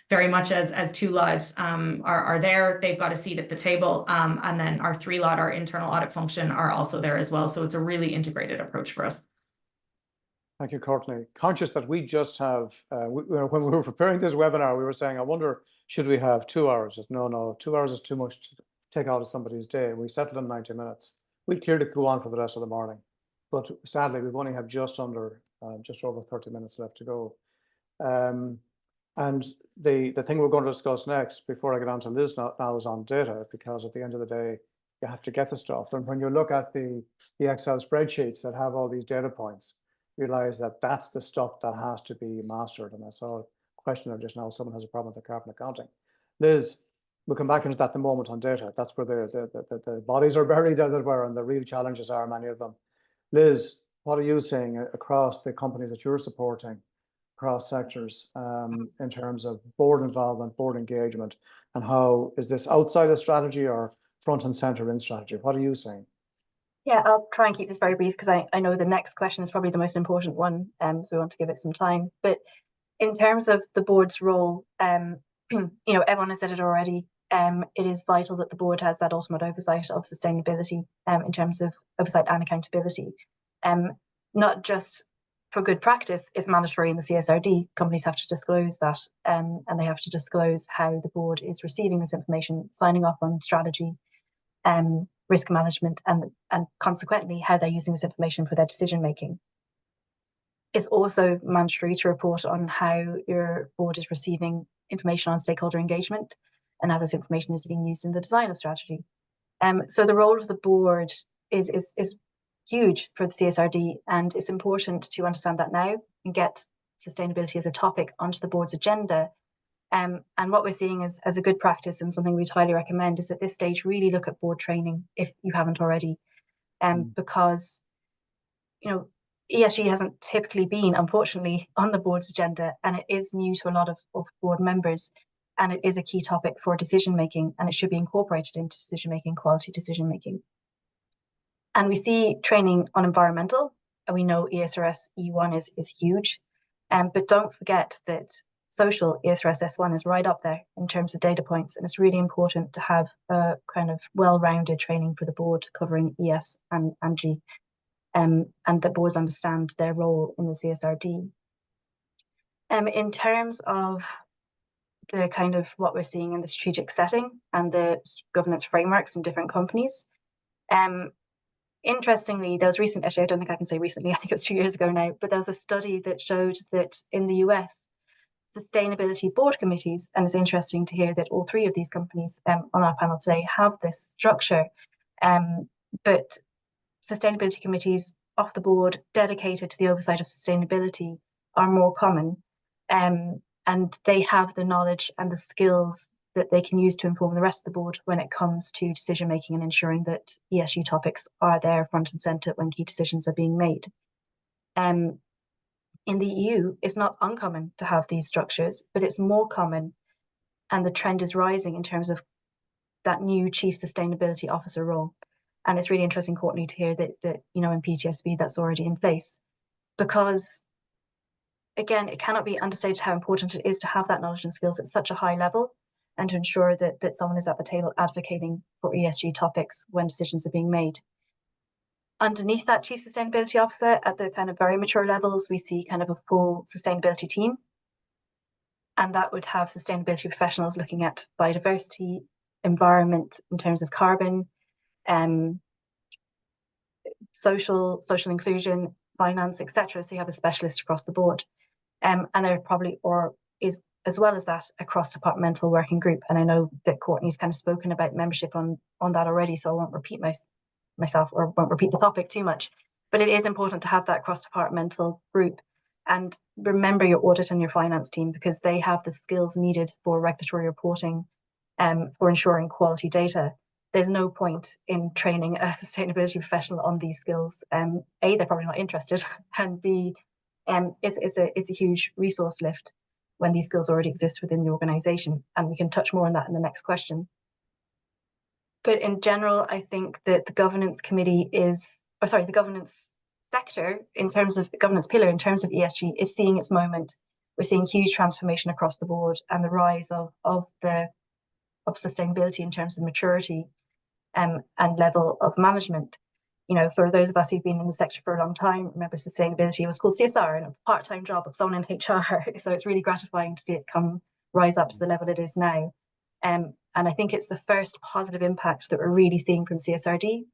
very much as two LODs are there. They've got a seat at the table. And then our 3 LOD, our internal audit function, are also there as well. So it's a really integrated approach for us. Thank you, Courtney. Conscious that we just have, when we were preparing this webinar, we were saying, I wonder, should we have 2 hours? No, 2 hours is too much to take out of somebody's day. We settled on 90 minutes. We clearly go on for the rest of the morning. But sadly, we've only have just over 30 minutes left to go. And the thing we're going to discuss next, before I get on to Liz now, is on data, because at the end of the day, you have to get the stuff. And when you look at the Excel spreadsheets that have all these data points, realize that that's the stuff that has to be mastered. And I saw a question there just now, someone has a problem with the carbon accounting. Liz, we'll come back into that in a moment on data. That's where the bodies are buried, as it were, and the real challenges are, many of them. Liz, what are you seeing across the companies that you're supporting, across sectors, in terms of board involvement, board engagement, and how is this outside of strategy or front and center in strategy? What are you seeing? Yeah, I'll try and keep this very brief, because I know the next question is probably the most important one, so we want to give it some time. But in terms of the board's role, everyone has said it already. It is vital that the board has that ultimate oversight of sustainability, in terms of oversight and accountability. Not just for good practice, if mandatory in the CSRD, companies have to disclose that, and they have to disclose how the board is receiving this information, signing off on strategy, risk management, and consequently how they're using this information for their decision making. It's also mandatory to report on how your board is receiving information on stakeholder engagement and how this information is being used in the design of strategy. So the role of the board is huge for the CSRD, and it's important to understand that now and get sustainability as a topic onto the board's agenda. And what we're seeing as a good practice, and something we'd highly recommend, is at this stage really look at board training if you haven't already, because ESG hasn't typically been, unfortunately, on the board's agenda, and it is new to a lot of board members, and it is a key topic for decision making, and it should be incorporated into decision making, quality decision making. And we see training on environmental we know ESRS E1 is huge. But don't forget that social ESRS S1 is right up there in terms of data points, and it's really important to have a kind of well-rounded training for the board covering ES and G, and that boards understand their role in the CSRD. In terms of the kind of what we're seeing in the strategic setting and the governance frameworks in different companies, interestingly, there was recent, actually I don't think I can say recently, I think it was 2 years ago now, but there was a study that showed that in the US, sustainability board committees, and it's interesting to hear that all three of these companies on our panel today have this structure, but sustainability committees off the board dedicated to the oversight of sustainability are more common, and they have the knowledge and the skills that they can use to inform the rest of the board when it comes to decision making and ensuring that ESG topics are there front and centre when key decisions are being made. In the EU, it's not uncommon to have these structures, but it's more common, and the trend is rising in terms of that new Chief Sustainability Officer role. And it's really interesting, Courtney, to hear that in PTSB that's already in place, because again, it cannot be understated how important it is to have that knowledge and skills at such a high level, and to ensure that someone is at the table advocating for ESG topics when decisions are being made. Underneath that Chief Sustainability Officer, at the kind of very mature levels, we see kind of a full sustainability team. And that would have sustainability professionals looking at biodiversity, environment in terms of carbon, social inclusion, finance, etc. So you have a specialist across the board. And there probably, or is as well as that, a cross-departmental working group. And I know that Courtney's kind of spoken about membership on that already, so I won't repeat myself or won't repeat the topic too much. But it is important to have that cross-departmental group. And remember your audit and your finance team, because they have the skills needed for regulatory reporting, for ensuring quality data. There's no point in training a sustainability professional on these skills. A, they're probably not interested, and B, it's a huge resource lift when these skills already exist within the organisation. And we can touch more on that in the next question. But in general, I think that the governance committee the governance sector, in terms of the governance pillar, in terms of ESG, is seeing its moment. We're seeing huge transformation across the board, and the rise of sustainability in terms of maturity and level of management. For those of us who've been in the sector for a long time, remember sustainability was called CSR and a part-time job of someone in HR. So it's really gratifying to see it rise up to the level it is now. And I think it's the first positive impact that we're really seeing from CSRD.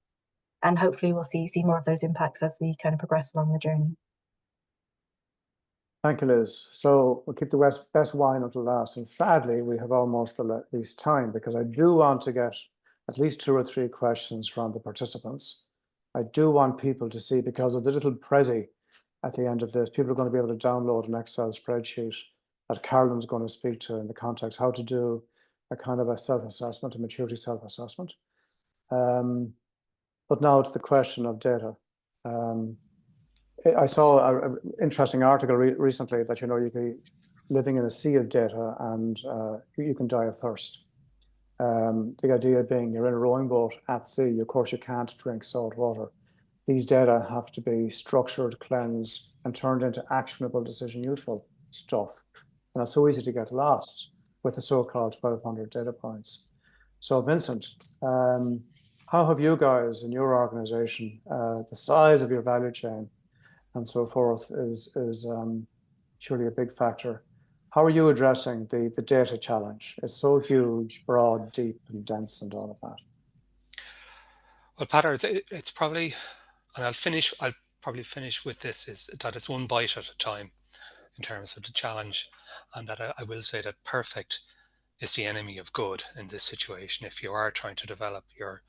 And hopefully we'll see more of those impacts as we kind of progress along the journey. Thank you, Liz. So we'll keep the best wine until last. And sadly, we have almost the least time, because I do want to get at least 2 or 3 questions from the participants. I do want people to see, because of the little Prezi at the end of this, people are going to be able to download an Excel spreadsheet that Carolynn's going to speak to in the context how to do a kind of a self-assessment, a maturity self-assessment. But now to the question of data. I saw an interesting article recently that, you can be living in a sea of data and you can die of thirst. The idea being you're in a rowing boat at sea, of course you can't drink salt water. These data have to be structured, cleansed, and turned into actionable, decision useful stuff. And it's so easy to get lost with the so-called 1,200 data points. So Vincent, how have you guys in your organization, the size of your value chain and so forth is surely a big factor. How are you addressing the data challenge? It's so huge, broad, deep, and dense, and all of that. Well, Peadar, it's probably, and I'll probably finish with this, is that it's one bite at a time in terms of the challenge, and that I will say that perfect is the enemy of good in this situation. If you are trying to develop your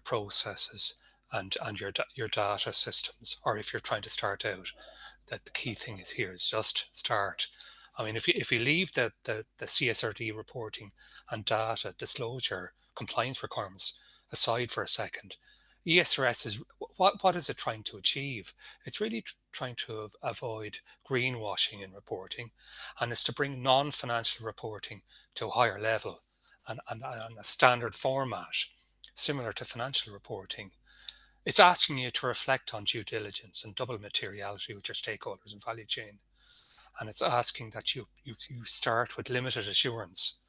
processes and your data systems, or if you're trying to start out, that the key thing is just start. I mean, if you leave the CSRD reporting and data disclosure compliance requirements aside for a second, ESRS is what is it trying to achieve? It's really trying to avoid greenwashing in reporting, and it's to bring non-financial reporting to a higher level and a standard format similar to financial reporting. It's asking you to reflect on due diligence and double materiality with your stakeholders and value chain. And it's asking that you start with limited assurance,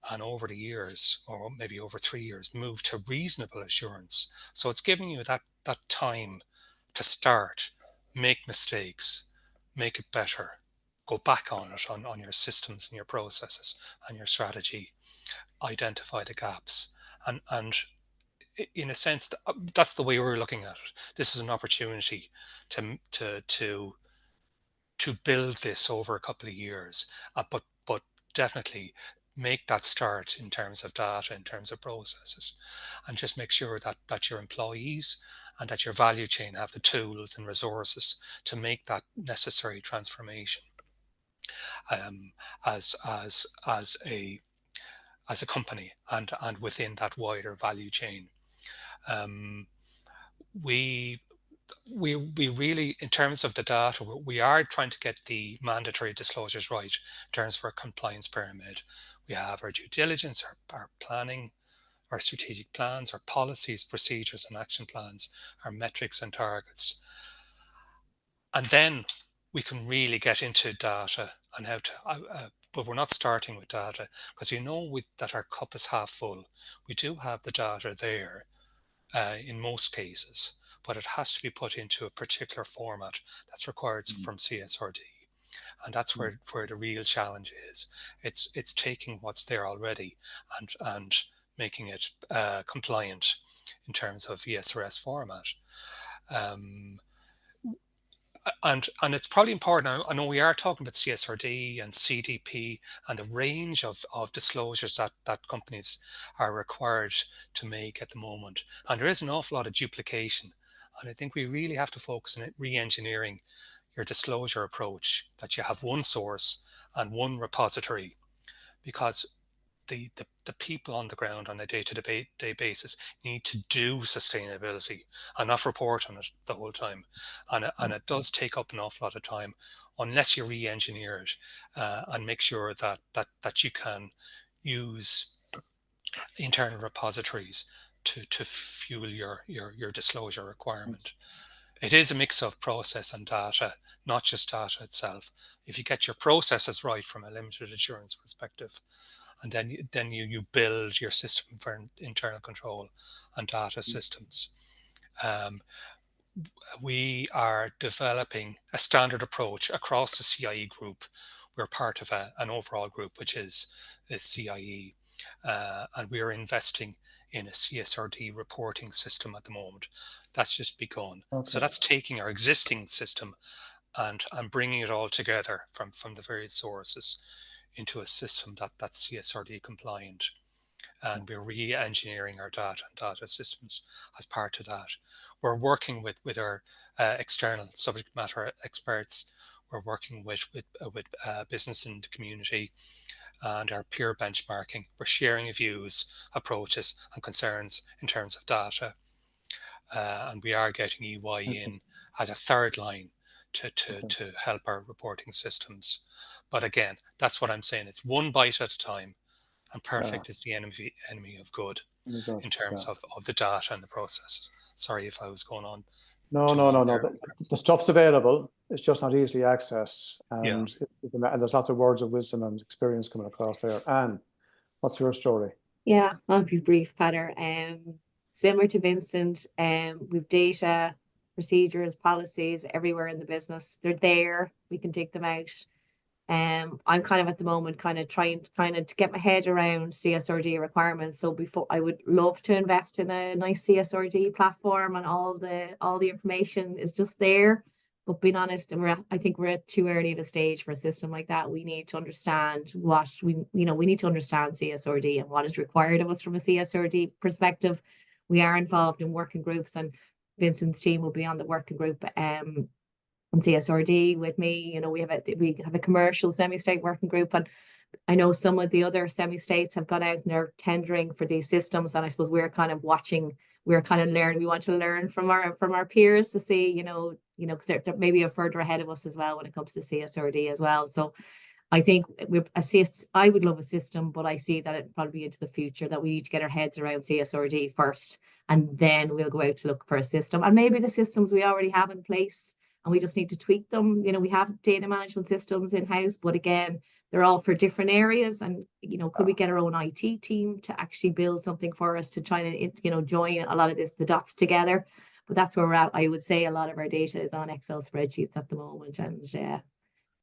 and over the years, or maybe over 3 years, move to reasonable assurance. So it's giving you that time to start, make mistakes, make it better, go back on it, on your systems and your processes and your strategy, identify the gaps. And in a sense, that's the way we're looking at it. This is an opportunity to build this over a couple of years, but definitely make that start in terms of data, in terms of processes, and just make sure that your employees and that your value chain have the tools and resources to make that necessary transformation as a company and within that wider value chain. We really, in terms of the data, we are trying to get the mandatory disclosures right in terms of our compliance pyramid. We have our due diligence, our planning, our strategic plans, our policies, procedures and action plans, our metrics and targets. And then we can really get into data and how to, but we're not starting with data because we know that our cup is half full. We do have the data there in most cases, but it has to be put into a particular format that's required from CSRD. And that's where the real challenge is. It's taking what's there already and making it compliant in terms of ESRS format. And it's probably important. I know we are talking about CSRD and CDP and the range of disclosures that companies are required to make at the moment. And there is an awful lot of duplication. And I think we really have to focus on re-engineering your disclosure approach, that you have one source and one repository, because the people on the ground on a day-to-day basis need to do sustainability and not report on it the whole time. And it does take up an awful lot of time unless you re-engineer it and make sure that you can use internal repositories to fuel your disclosure requirement. It is a mix of process and data, not just data itself. If you get your processes right from a limited assurance perspective, and then you build your system for internal control and data systems. We are developing a standard approach across the CIE group. We're part of an overall group, which is CIE, and we are investing in a CSRD reporting system at the moment. That's just begun. Okay. So that's taking our existing system and bringing it all together from the various sources into a system that's CSRD compliant. And we're re-engineering our data and data systems as part of that. We're working with our external subject matter experts. We're working with business and community and our peer benchmarking. We're sharing views, approaches and concerns in terms of data. And we are getting EY in as a third line to help our reporting systems. But again, that's what I'm saying. It's one bite at a time, and perfect is the enemy of good in terms of the data and the processes. Sorry if I was going on. No. The stuff's available. It's just not easily accessed. And, and there's lots of words of wisdom and experience coming across there. Anne, what's your story? Yeah, I'll be brief, Peadar. Similar to Vincent, we've data, procedures, policies everywhere in the business. They're there. We can take them out. I'm kind of at the moment trying to get my head around CSRD requirements. So before, I would love to invest in a nice CSRD platform and all the information is just there. But being honest, I think we're at too early of a stage for a system like that. We need to understand we need to understand CSRD and what is required of us from a CSRD perspective. We are involved in working groups, and Vincent's team will be on the working group on CSRD with me. We have a commercial semi-state working group, and I know some of the other semi-states have gone out and they're tendering for these systems, and I suppose we're kind of watching, we're kind of learning. We want to learn from our peers to see, because they're maybe further ahead of us as well when it comes to CSRD as well. So I think I would love a system, but I see that it probably be into the future that we need to get our heads around CSRD first and then we'll go out to look for a system. And maybe the systems we already have in place and we just need to tweak them. You know, we have data management systems in-house, but again, they're all for different areas. And, you know, could we get our own IT team to actually build something for us to try to, you know, join a lot of the dots together? But that's where we're at. I would say a lot of our data is on Excel spreadsheets at the moment. And,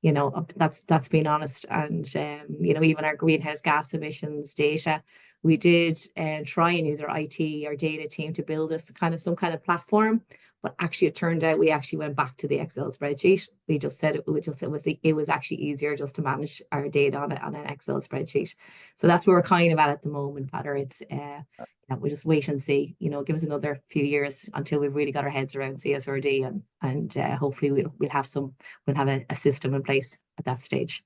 you know, that's being honest. And, you know, even our greenhouse gas emissions data, we did try and use our IT, our data team to build us some kind of platform. But actually, it turned out we actually went back to the Excel spreadsheet. We just said it was actually easier just to manage our data on an Excel spreadsheet. So that's where we're kind of at the moment, Peadar. It's we'll just wait and see. You know, give us another few years until we've really got our heads around CSRD, and hopefully we'll have a system in place at that stage.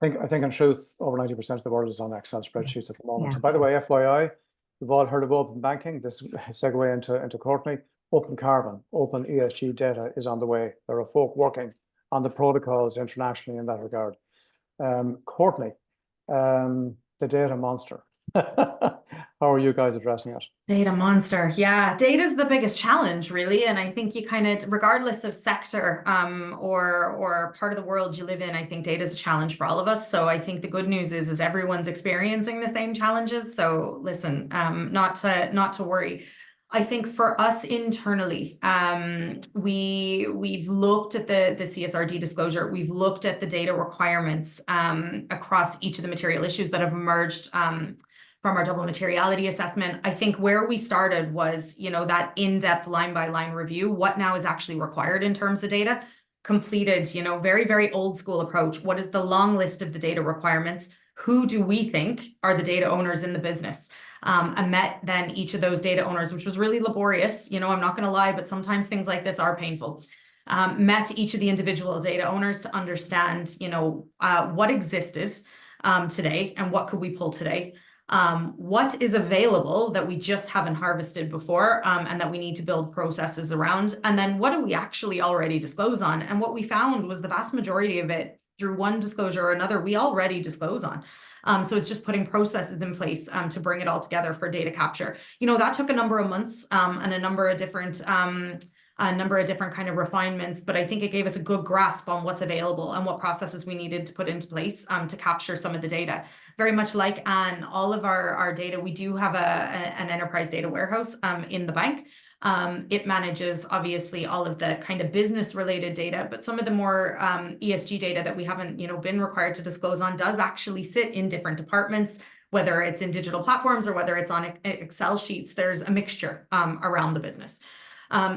I think in truth, over 90% of the world is on Excel spreadsheets at the moment. Yeah. And by the way, FYI, we've all heard of open banking. This segue into Courtney. Open carbon, open ESG data is on the way. There are folk working on the protocols internationally in that regard. Courtney, the data monster. How are you guys addressing it? Data monster. Yeah, data is the biggest challenge, really. And I think you kind of, regardless of sector or part of the world you live in, I think data is a challenge for all of us. So I think the good news is everyone's experiencing the same challenges. So listen, not to worry. I think for us internally, we've looked at the CSRD disclosure. We've looked at the data requirements across each of the material issues that have emerged from our double materiality assessment. I think where we started was, you know, that in-depth line-by-line review. What now is actually required in terms of data? Completed, you know, very, very old school approach. What is the long list of the data requirements? Who do we think are the data owners in the business? I met then each of those data owners, which was really laborious. You know, I'm not going to lie, but sometimes things like this are painful. Met each of the individual data owners to understand, you know, what existed today and what could we pull today. What is available that we just haven't harvested before and that we need to build processes around. And then what do we actually already disclose on? And what we found was the vast majority of it, through one disclosure or another, we already disclose on. So it's just putting processes in place to bring it all together for data capture. You know, that took a number of months and a number of different kind of refinements, but I think it gave us a good grasp on what's available and what processes we needed to put into place to capture some of the data. Very much like Anne, all of our data, we do have an enterprise data warehouse in the bank. It manages obviously all of the kind of business related data, but some of the more ESG data that we haven't, you know, been required to disclose on does actually sit in different departments, whether it's in digital platforms or whether it's on Excel sheets. There's a mixture around the business.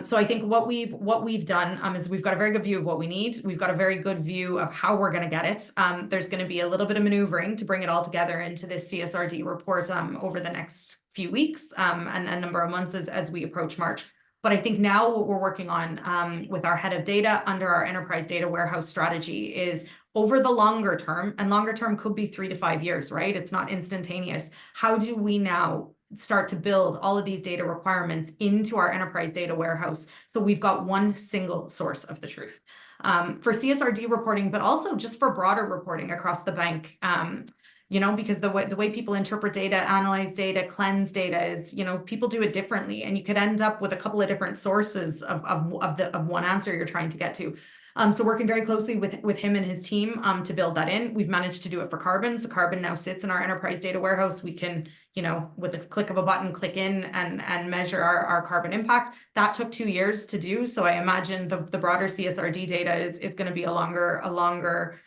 So I think what we've done is we've got a very good view of what we need. We've got a very good view of how we're going to get it. There's going to be a little bit of maneuvering to bring it all together into this CSRD report over the next few weeks and a number of months as we approach March. But I think now what we're working on with our head of data under our enterprise data warehouse strategy is over the longer term, and longer term could be 3 to 5 years, right? It's not instantaneous. How do we now start to build all of these data requirements into our enterprise data warehouse so we've got one single source of the truth for CSRD reporting, but also just for broader reporting across the bank? You know, because the way people interpret data, analyze data, cleanse data is, you know, people do it differently, and you could end up with a couple of different sources of one answer you're trying to get to. So working very closely with him and his team to build that in. We've managed to do it for carbon. So carbon now sits in our enterprise data warehouse. We can, you know, with the click of a button, click in and measure our carbon impact. That took 2 years to do. So I imagine the broader CSRD data is going to be a longer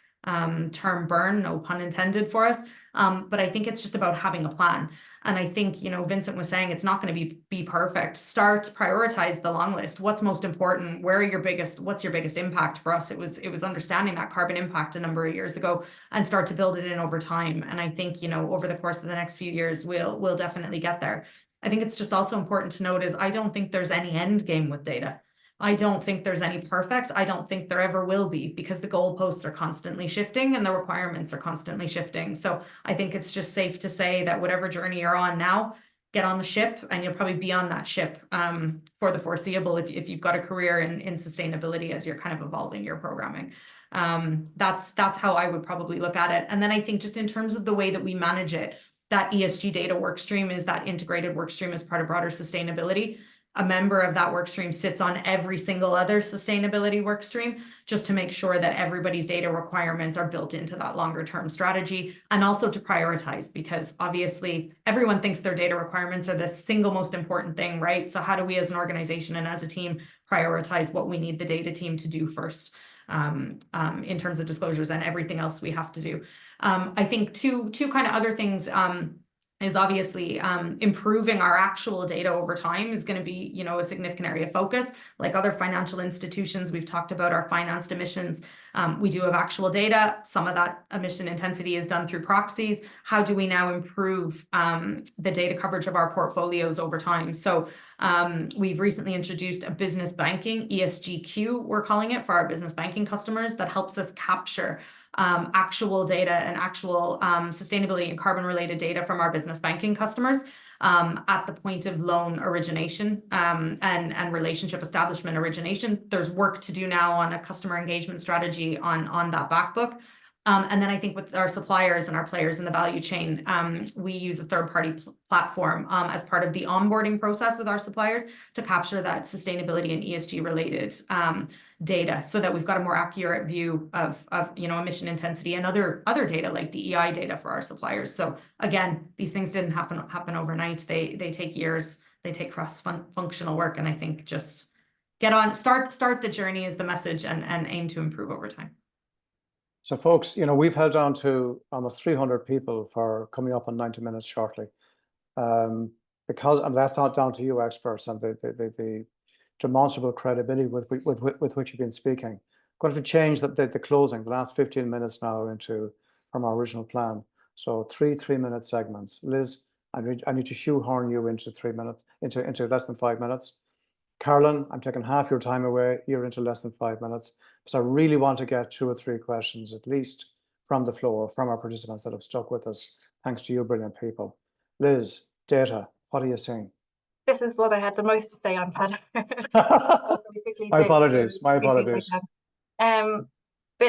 term burn, no pun intended, for us. But I think it's just about having a plan. And I think, you know, Vincent was saying it's not going to be perfect. Prioritize the long list. What's most important? What's your biggest impact? For us, it was understanding that carbon impact a number of years ago and start to build it in over time. And I think, you know, over the course of the next few years, we'll definitely get there. I think it's just also important to note is I don't think there's any end game with data. I don't think there's any perfect. I don't think there ever will be, because the goalposts are constantly shifting and the requirements are constantly shifting. So I think it's just safe to say that whatever journey you're on now, get on the ship, and you'll probably be on that ship for the foreseeable if you've got a career in sustainability as you're kind of evolving your programming. That's how I would probably look at it. And then I think just in terms of the way that we manage it, that ESG data work stream is that integrated work stream as part of broader sustainability. A member of that work stream sits on every single other sustainability work stream, just to make sure that everybody's data requirements are built into that longer term strategy, and also to prioritize, because obviously everyone thinks their data requirements are the single most important thing, right? So how do we as an organization and as a team prioritize what we need the data team to do first, in terms of disclosures and everything else we have to do? I think two kind of other things is obviously improving our actual data over time is going to be, you know, a significant area of focus. Like other financial institutions, we've talked about our financed emissions. We do have actual data. Some of that emission intensity is done through proxies. How do we now improve the data coverage of our portfolios over time? So we've recently introduced a business banking ESGQ, we're calling it, for our business banking customers, that helps us capture actual data and actual sustainability and carbon related data from our business banking customers at the point of loan origination and relationship establishment origination. There's work to do now on a customer engagement strategy on that back book. And then I think with our suppliers and our players in the value chain, we use a third-party platform as part of the onboarding process with our suppliers to capture that sustainability and ESG-related data, so that we've got a more accurate view of you know, emission intensity and other data like DEI data for our suppliers. So again, these things didn't happen overnight. They take years. They take cross-functional work, and I think just get on, start the journey is the message, and aim to improve over time. So folks, you know, we've held on to almost 300 people for coming up on 90 minutes shortly. Because, and that's not down to you experts and the demonstrable credibility with which you've been speaking. I'm going to change the closing, the last 15 minutes now, from our original plan. So three-minute segments. Liz, I need to shoehorn you into 3 minutes, into less than 5 minutes. Carolynn, I'm taking half your time away. You're into less than 5 minutes. So I really want to get 2 or 3 questions at least from the floor, from our participants that have stuck with us, thanks to you brilliant people. Liz, data, what are you seeing? This is what I had the most to say on, Peadar. My apologies. But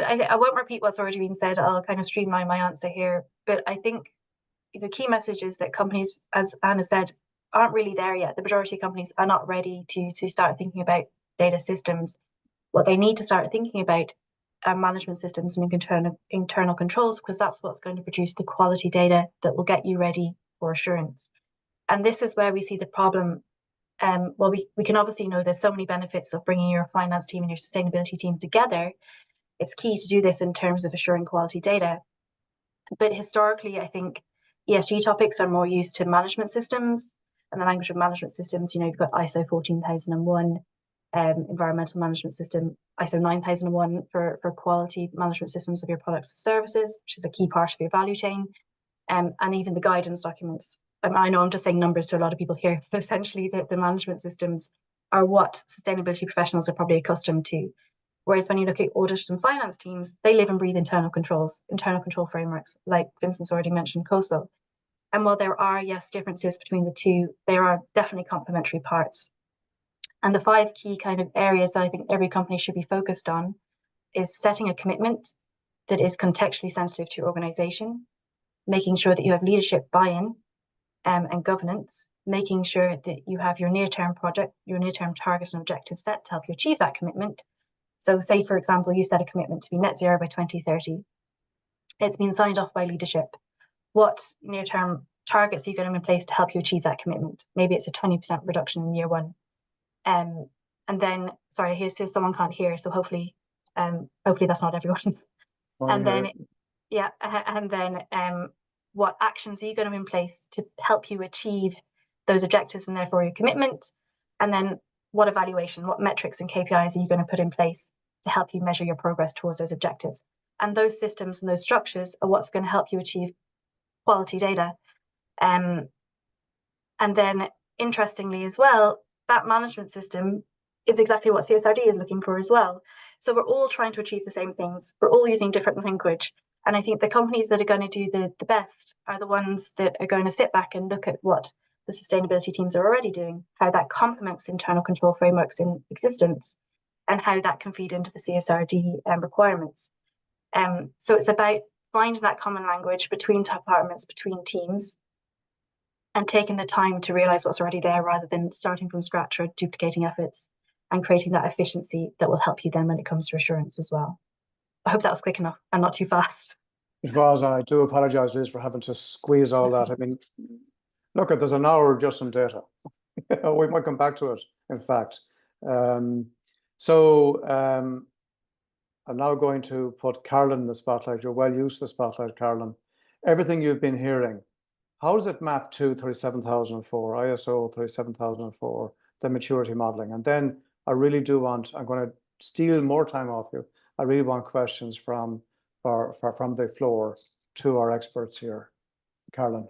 I won't repeat what's already been said. I'll kind of streamline my answer here. But I think the key message is that companies, as Anna said, aren't really there yet. The majority of companies are not ready to start thinking about data systems. What they need to start thinking about are management systems and internal controls, because that's what's going to produce the quality data that will get you ready for assurance. And this is where we see the problem. Well, we can obviously know there's so many benefits of bringing your finance team and your sustainability team together. It's key to do this in terms of assuring quality data. But historically, I think ESG topics are more used to management systems. And the language of management systems, you know, you've got ISO 14001, environmental management system, ISO 9001 for quality management systems of your products and services, which is a key part of your value chain, and even the guidance documents. I know I'm just saying numbers to a lot of people here, but essentially the management systems are what sustainability professionals are probably accustomed to. Whereas when you look at audit and finance teams, they live and breathe internal control frameworks, like Vincent's already mentioned, COSO. And while there are, yes, differences between the two, there are definitely complementary parts. And the 5 key kind of areas that I think every company should be focused on is setting a commitment that is contextually sensitive to your organization, making sure that you have leadership buy-in and governance, making sure that you have your near-term targets and objectives set to help you achieve that commitment. So say, for example, you set a commitment to be net zero by 2030. It's been signed off by leadership. What near-term targets are you going to have in place to help you achieve that commitment? Maybe it's a 20% reduction in year 1. And then, sorry, here's someone can't hear, so hopefully that's not everyone. What actions are you going to have in place to help you achieve those objectives and therefore your commitment? And then what evaluation, what metrics and KPIs are you going to put in place to help you measure your progress towards those objectives? And those systems and those structures are what's going to help you achieve quality data. And then interestingly as well, that management system is exactly what CSRD is looking for as well. So we're all trying to achieve the same things. We're all using different language. And I think the companies that are going to do the best are the ones that are going to sit back and look at what the sustainability teams are already doing, how that complements the internal control frameworks in existence, and how that can feed into the CSRD requirements. So it's about finding that common language between departments, between teams, and taking the time to realize what's already there rather than starting from scratch or duplicating efforts, and creating that efficiency that will help you then when it comes to assurance as well. I hope that was quick enough and not too fast. It was, and I do apologise, Liz, for having to squeeze all that. I mean, look, there's an hour of just some data. We might come back to it, in fact. I'm now going to put Carolynn in the spotlight. You're well used to the spotlight, Carolynn. Everything you've been hearing, how does it map to 37004, ISO 37004, the maturity modelling? And then I really do want, I'm going to steal more time off you. I really want questions from the floor to our experts here. Carolynn.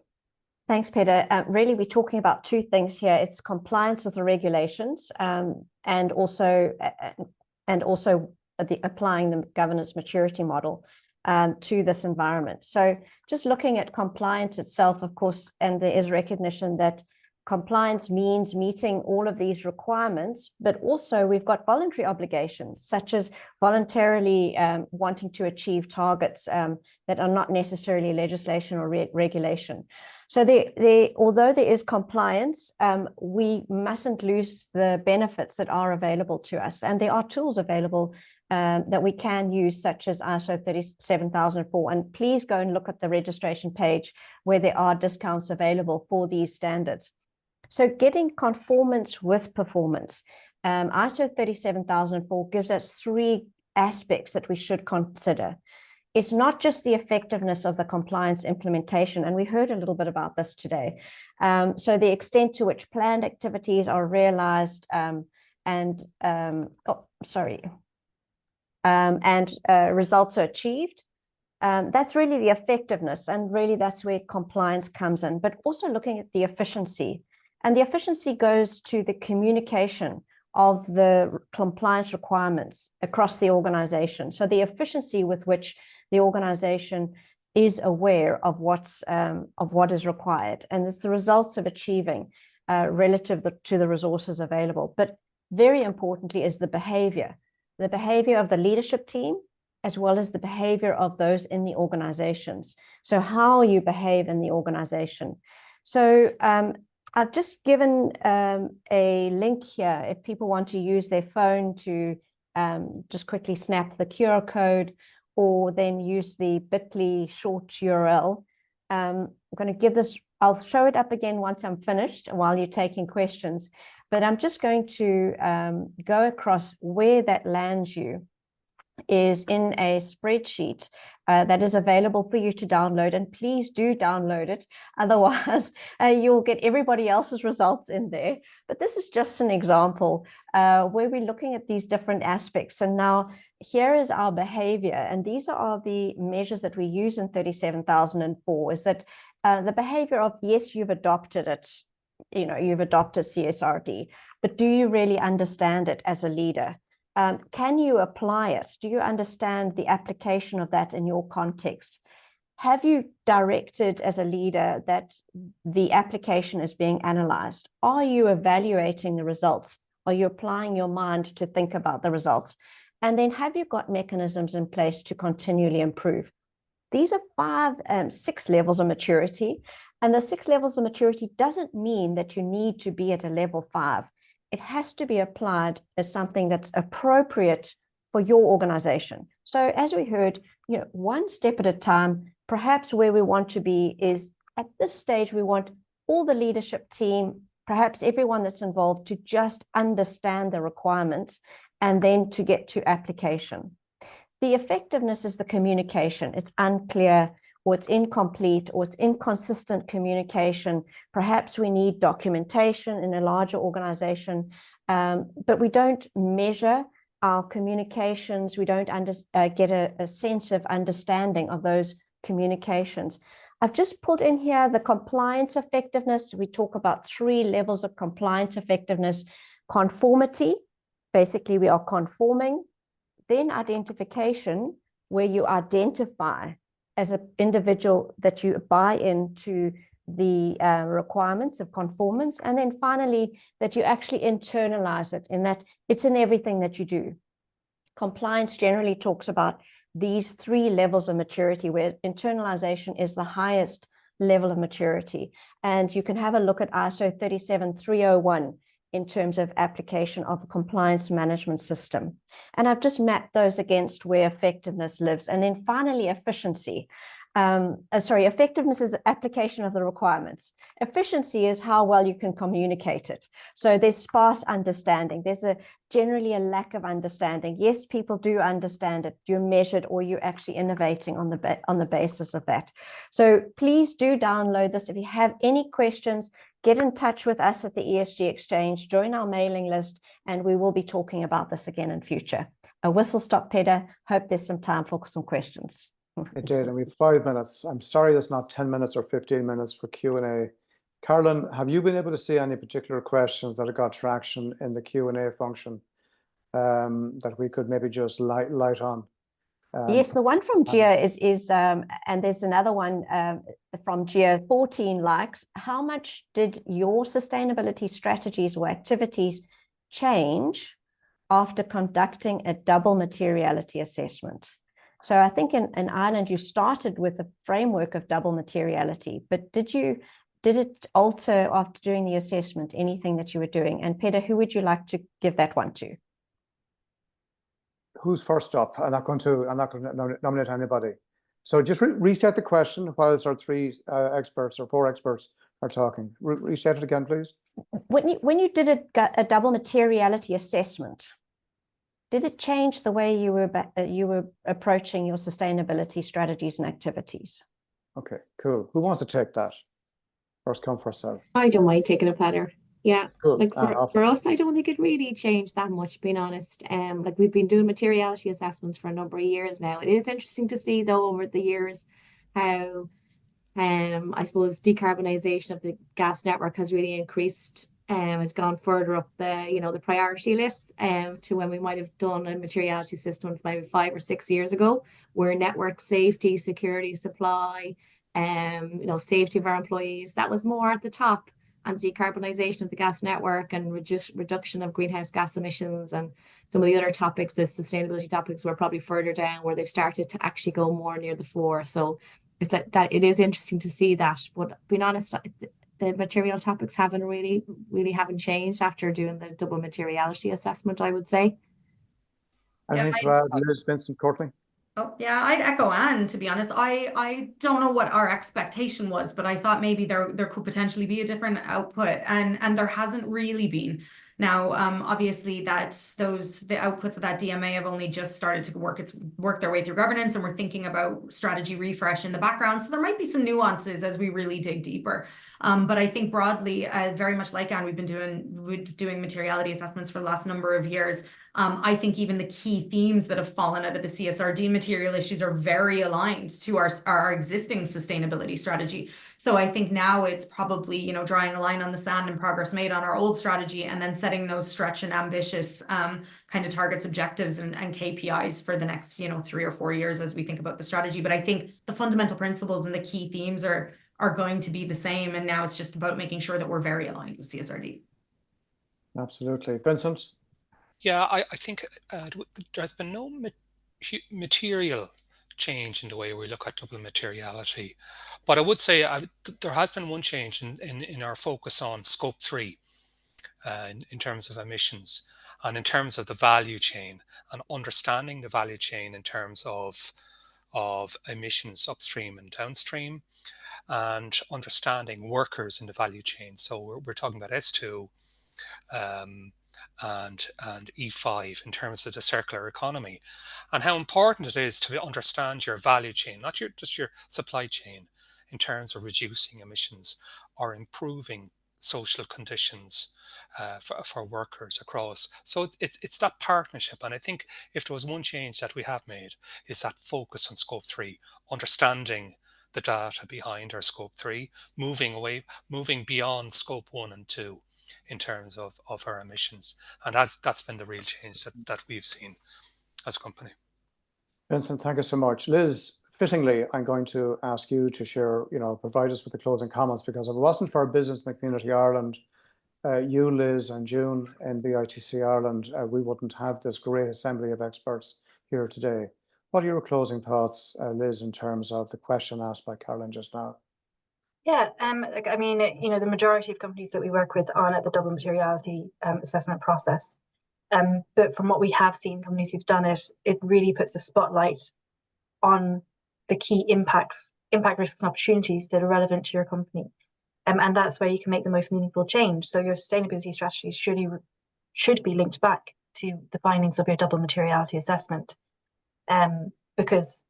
Thanks, Peadar. Really, we're talking about two things here. It's compliance with the regulations and also applying the governance maturity model to this environment. So just looking at compliance itself, of course, and there is recognition that compliance means meeting all of these requirements, but also we've got voluntary obligations, such as voluntarily wanting to achieve targets that are not necessarily legislation or regulation. So although there is compliance, we mustn't lose the benefits that are available to us. And there are tools available that we can use, such as ISO 37004. And please go and look at the registration page where there are discounts available for these standards. So getting conformance with performance. ISO 37004 gives us three aspects that we should consider. It's not just the effectiveness of the compliance implementation, and we heard a little bit about this today. So the extent to which planned activities are realized results are achieved. That's really the effectiveness, and really that's where compliance comes in, but also looking at the efficiency. And the efficiency goes to the communication of the compliance requirements across the organization. So the efficiency with which the organization is aware of what is required, and it's the results of achieving relative to the resources available. But very importantly is the behavior of the leadership team, as well as the behavior of those in the organizations. So how you behave in the organization. So I've just given a link here if people want to use their phone to just quickly snap the QR code, or then use the bit.ly short URL. I'm going to give this, I'll show it up again once I'm finished while you're taking questions, but I'm just going to go across where that lands you is in a spreadsheet that is available for you to download, and please do download it, otherwise you'll get everybody else's results in there. But this is just an example where we're looking at these different aspects. And now here is our behavior, and these are the measures that we use in 37004, is that the behavior of, yes, you've adopted it, you've adopted CSRD, but do you really understand it as a leader? Can you apply it? Do you understand the application of that in your context? Have you directed as a leader that the application is being analyzed? Are you evaluating the results? Are you applying your mind to think about the results? And then have you got mechanisms in place to continually improve? These are 6 levels of maturity. And the 6 levels of maturity doesn't mean that you need to be at a level 5. It has to be applied as something that's appropriate for your organization. So as we heard, one step at a time, perhaps where we want to be is at this stage, we want all the leadership team, perhaps everyone that's involved, to just understand the requirements and then to get to application. The effectiveness is the communication. It's unclear, or it's incomplete, or it's inconsistent communication. Perhaps we need documentation in a larger organization, but we don't measure our communications. We don't get a sense of understanding of those communications. I've just put in here the compliance effectiveness. We talk about 3 levels of compliance effectiveness. Conformity, basically we are conforming. Then identification, where you identify as an individual that you buy into the requirements of conformance. And then finally, that you actually internalize it, in that it's in everything that you do. Compliance generally talks about these 3 levels of maturity, where internalization is the highest level of maturity. And you can have a look at ISO 37301 in terms of application of a compliance management system. And I've just mapped those against where effectiveness lives. And then finally, efficiency. Effectiveness is application of the requirements. Efficiency is how well you can communicate it. So there's sparse understanding. There's generally a lack of understanding. Yes, people do understand it. You're measured, or you're actually innovating on the basis of that. So please do download this. If you have any questions, get in touch with us at the ESG Exchange, join our mailing list, and we will be talking about this again in future. A whistle stop, Peadar. Hope there's some time for some questions. It did, and we have 5 minutes. I'm sorry there's not 10 minutes or 15 minutes for Q&A. Carolynn, have you been able to see any particular questions that have got traction in the Q&A function that we could maybe just light on? Yes, the one from Gia is and there's another one from Gia, 14 likes. How much did your sustainability strategies or activities change after conducting a double materiality assessment? So I think in Ireland, you started with a framework of double materiality, but did it alter after doing the assessment, anything that you were doing? And Peadar, who would you like to give that one to? Who's first up? I'm not going to nominate anybody. So just restate the question while our 3 experts or 4 experts are talking. Restate it again, please. When you did a double materiality assessment, did it change the way you were approaching your sustainability strategies and activities? Okay, cool. Who wants to take that? First come, first serve. I don't mind taking a Peadar. Yeah, cool. Like for us, I don't think it really changed that much, being honest. Like we've been doing materiality assessments for a number of years now. It is interesting to see, though, over the years how I suppose decarbonisation of the gas network has really increased. It's gone further up the priority list to when we might have done a materiality system maybe 5 or 6 years ago, where network safety, security, supply, safety of our employees, that was more at the top, and decarbonisation of the gas network and reduction of greenhouse gas emissions and some of the other topics, the sustainability topics, were probably further down, where they've started to actually go more near the fore. So it's that it is interesting to see that. But being honest, the material topics haven't really changed after doing the double materiality assessment, I would say. Anything to add, Liz, Vincent, Courtney? Oh, yeah, I'd echo Anne, to be honest. I don't know what our expectation was, but I thought maybe there could potentially be a different output, and there hasn't really been. Now, obviously, the outputs of that DMA have only just started to work their way through governance, and we're thinking about strategy refresh in the background. So there might be some nuances as we really dig deeper. But I think broadly, very much like Anne, we've been doing materiality assessments for the last number of years. I think even the key themes that have fallen out of the CSRD material issues are very aligned to our existing sustainability strategy. So I think now it's probably, drawing a line on the sand and progress made on our old strategy, and then setting those stretch and ambitious kind of targets, objectives, and KPIs for the next, 3 or 4 years as we think about the strategy. But I think the fundamental principles and the key themes are going to be the same. And now it's just about making sure that we're very aligned with CSRD. Absolutely. Vincent? Yeah, I think there's been no material change in the way we look at double materiality. But I would say there has been one change in our focus on scope 3 in terms of emissions, and in terms of the value chain, and understanding the value chain in terms of emissions upstream and downstream, and understanding workers in the value chain. So we're talking about S2 and E5 in terms of the circular economy, and how important it is to understand your value chain, not just your supply chain, in terms of reducing emissions or improving social conditions for workers across. So it's that partnership. And I think if there was one change that we have made, is that focus on scope 3, understanding the data behind our scope 3, moving beyond scope 1 and 2 in terms of our emissions. And that's been the real change that we've seen as a company. Vincent, thank you so much. Liz, fittingly, I'm going to ask you to share, provide us with the closing comments, because if it wasn't for our Business and Community Ireland, you, Liz, and June in BITC Ireland, we wouldn't have this great assembly of experts here today. What are your closing thoughts, Liz, in terms of the question asked by Carolynn just now? Yeah, like, I mean, the majority of companies that we work with aren't at the double materiality assessment process. But from what we have seen, companies who've done it, it really puts a spotlight on the key impact risks and opportunities that are relevant to your company. And that's where you can make the most meaningful change. So your sustainability strategies should be linked back to the findings of your double materiality assessment. Because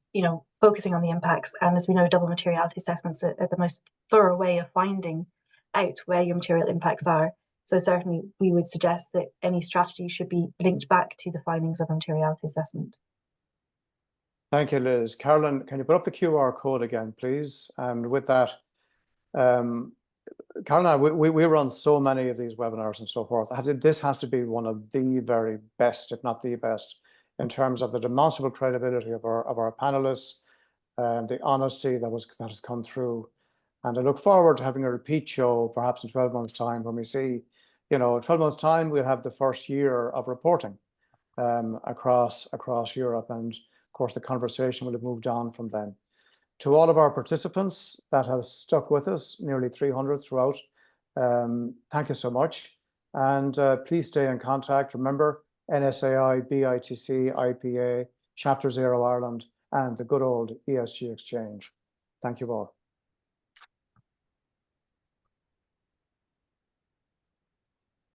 focusing on the impacts, and as we know, double materiality assessments are the most thorough way of finding out where your material impacts are. So certainly we would suggest that any strategy should be linked back to the findings of a materiality assessment. Thank you, Liz. Carolynn, can you put up the QR code again, please? And with that, Carolynn, we run so many of these webinars and so forth. This has to be one of the very best, if not the best, in terms of the demonstrable credibility of our panelists, the honesty that has come through. And I look forward to having a repeat show, perhaps in 12 months' time, when we see, 12 months' time, we'll have the first year of reporting across Europe. And of course, the conversation will have moved on from then. To all of our participants that have stuck with us, nearly 300 throughout, thank you so much. And please stay in contact. Remember, NSAI, BITC, IPA, Chapter 0 Ireland, and the good old ESG Exchange. Thank you all.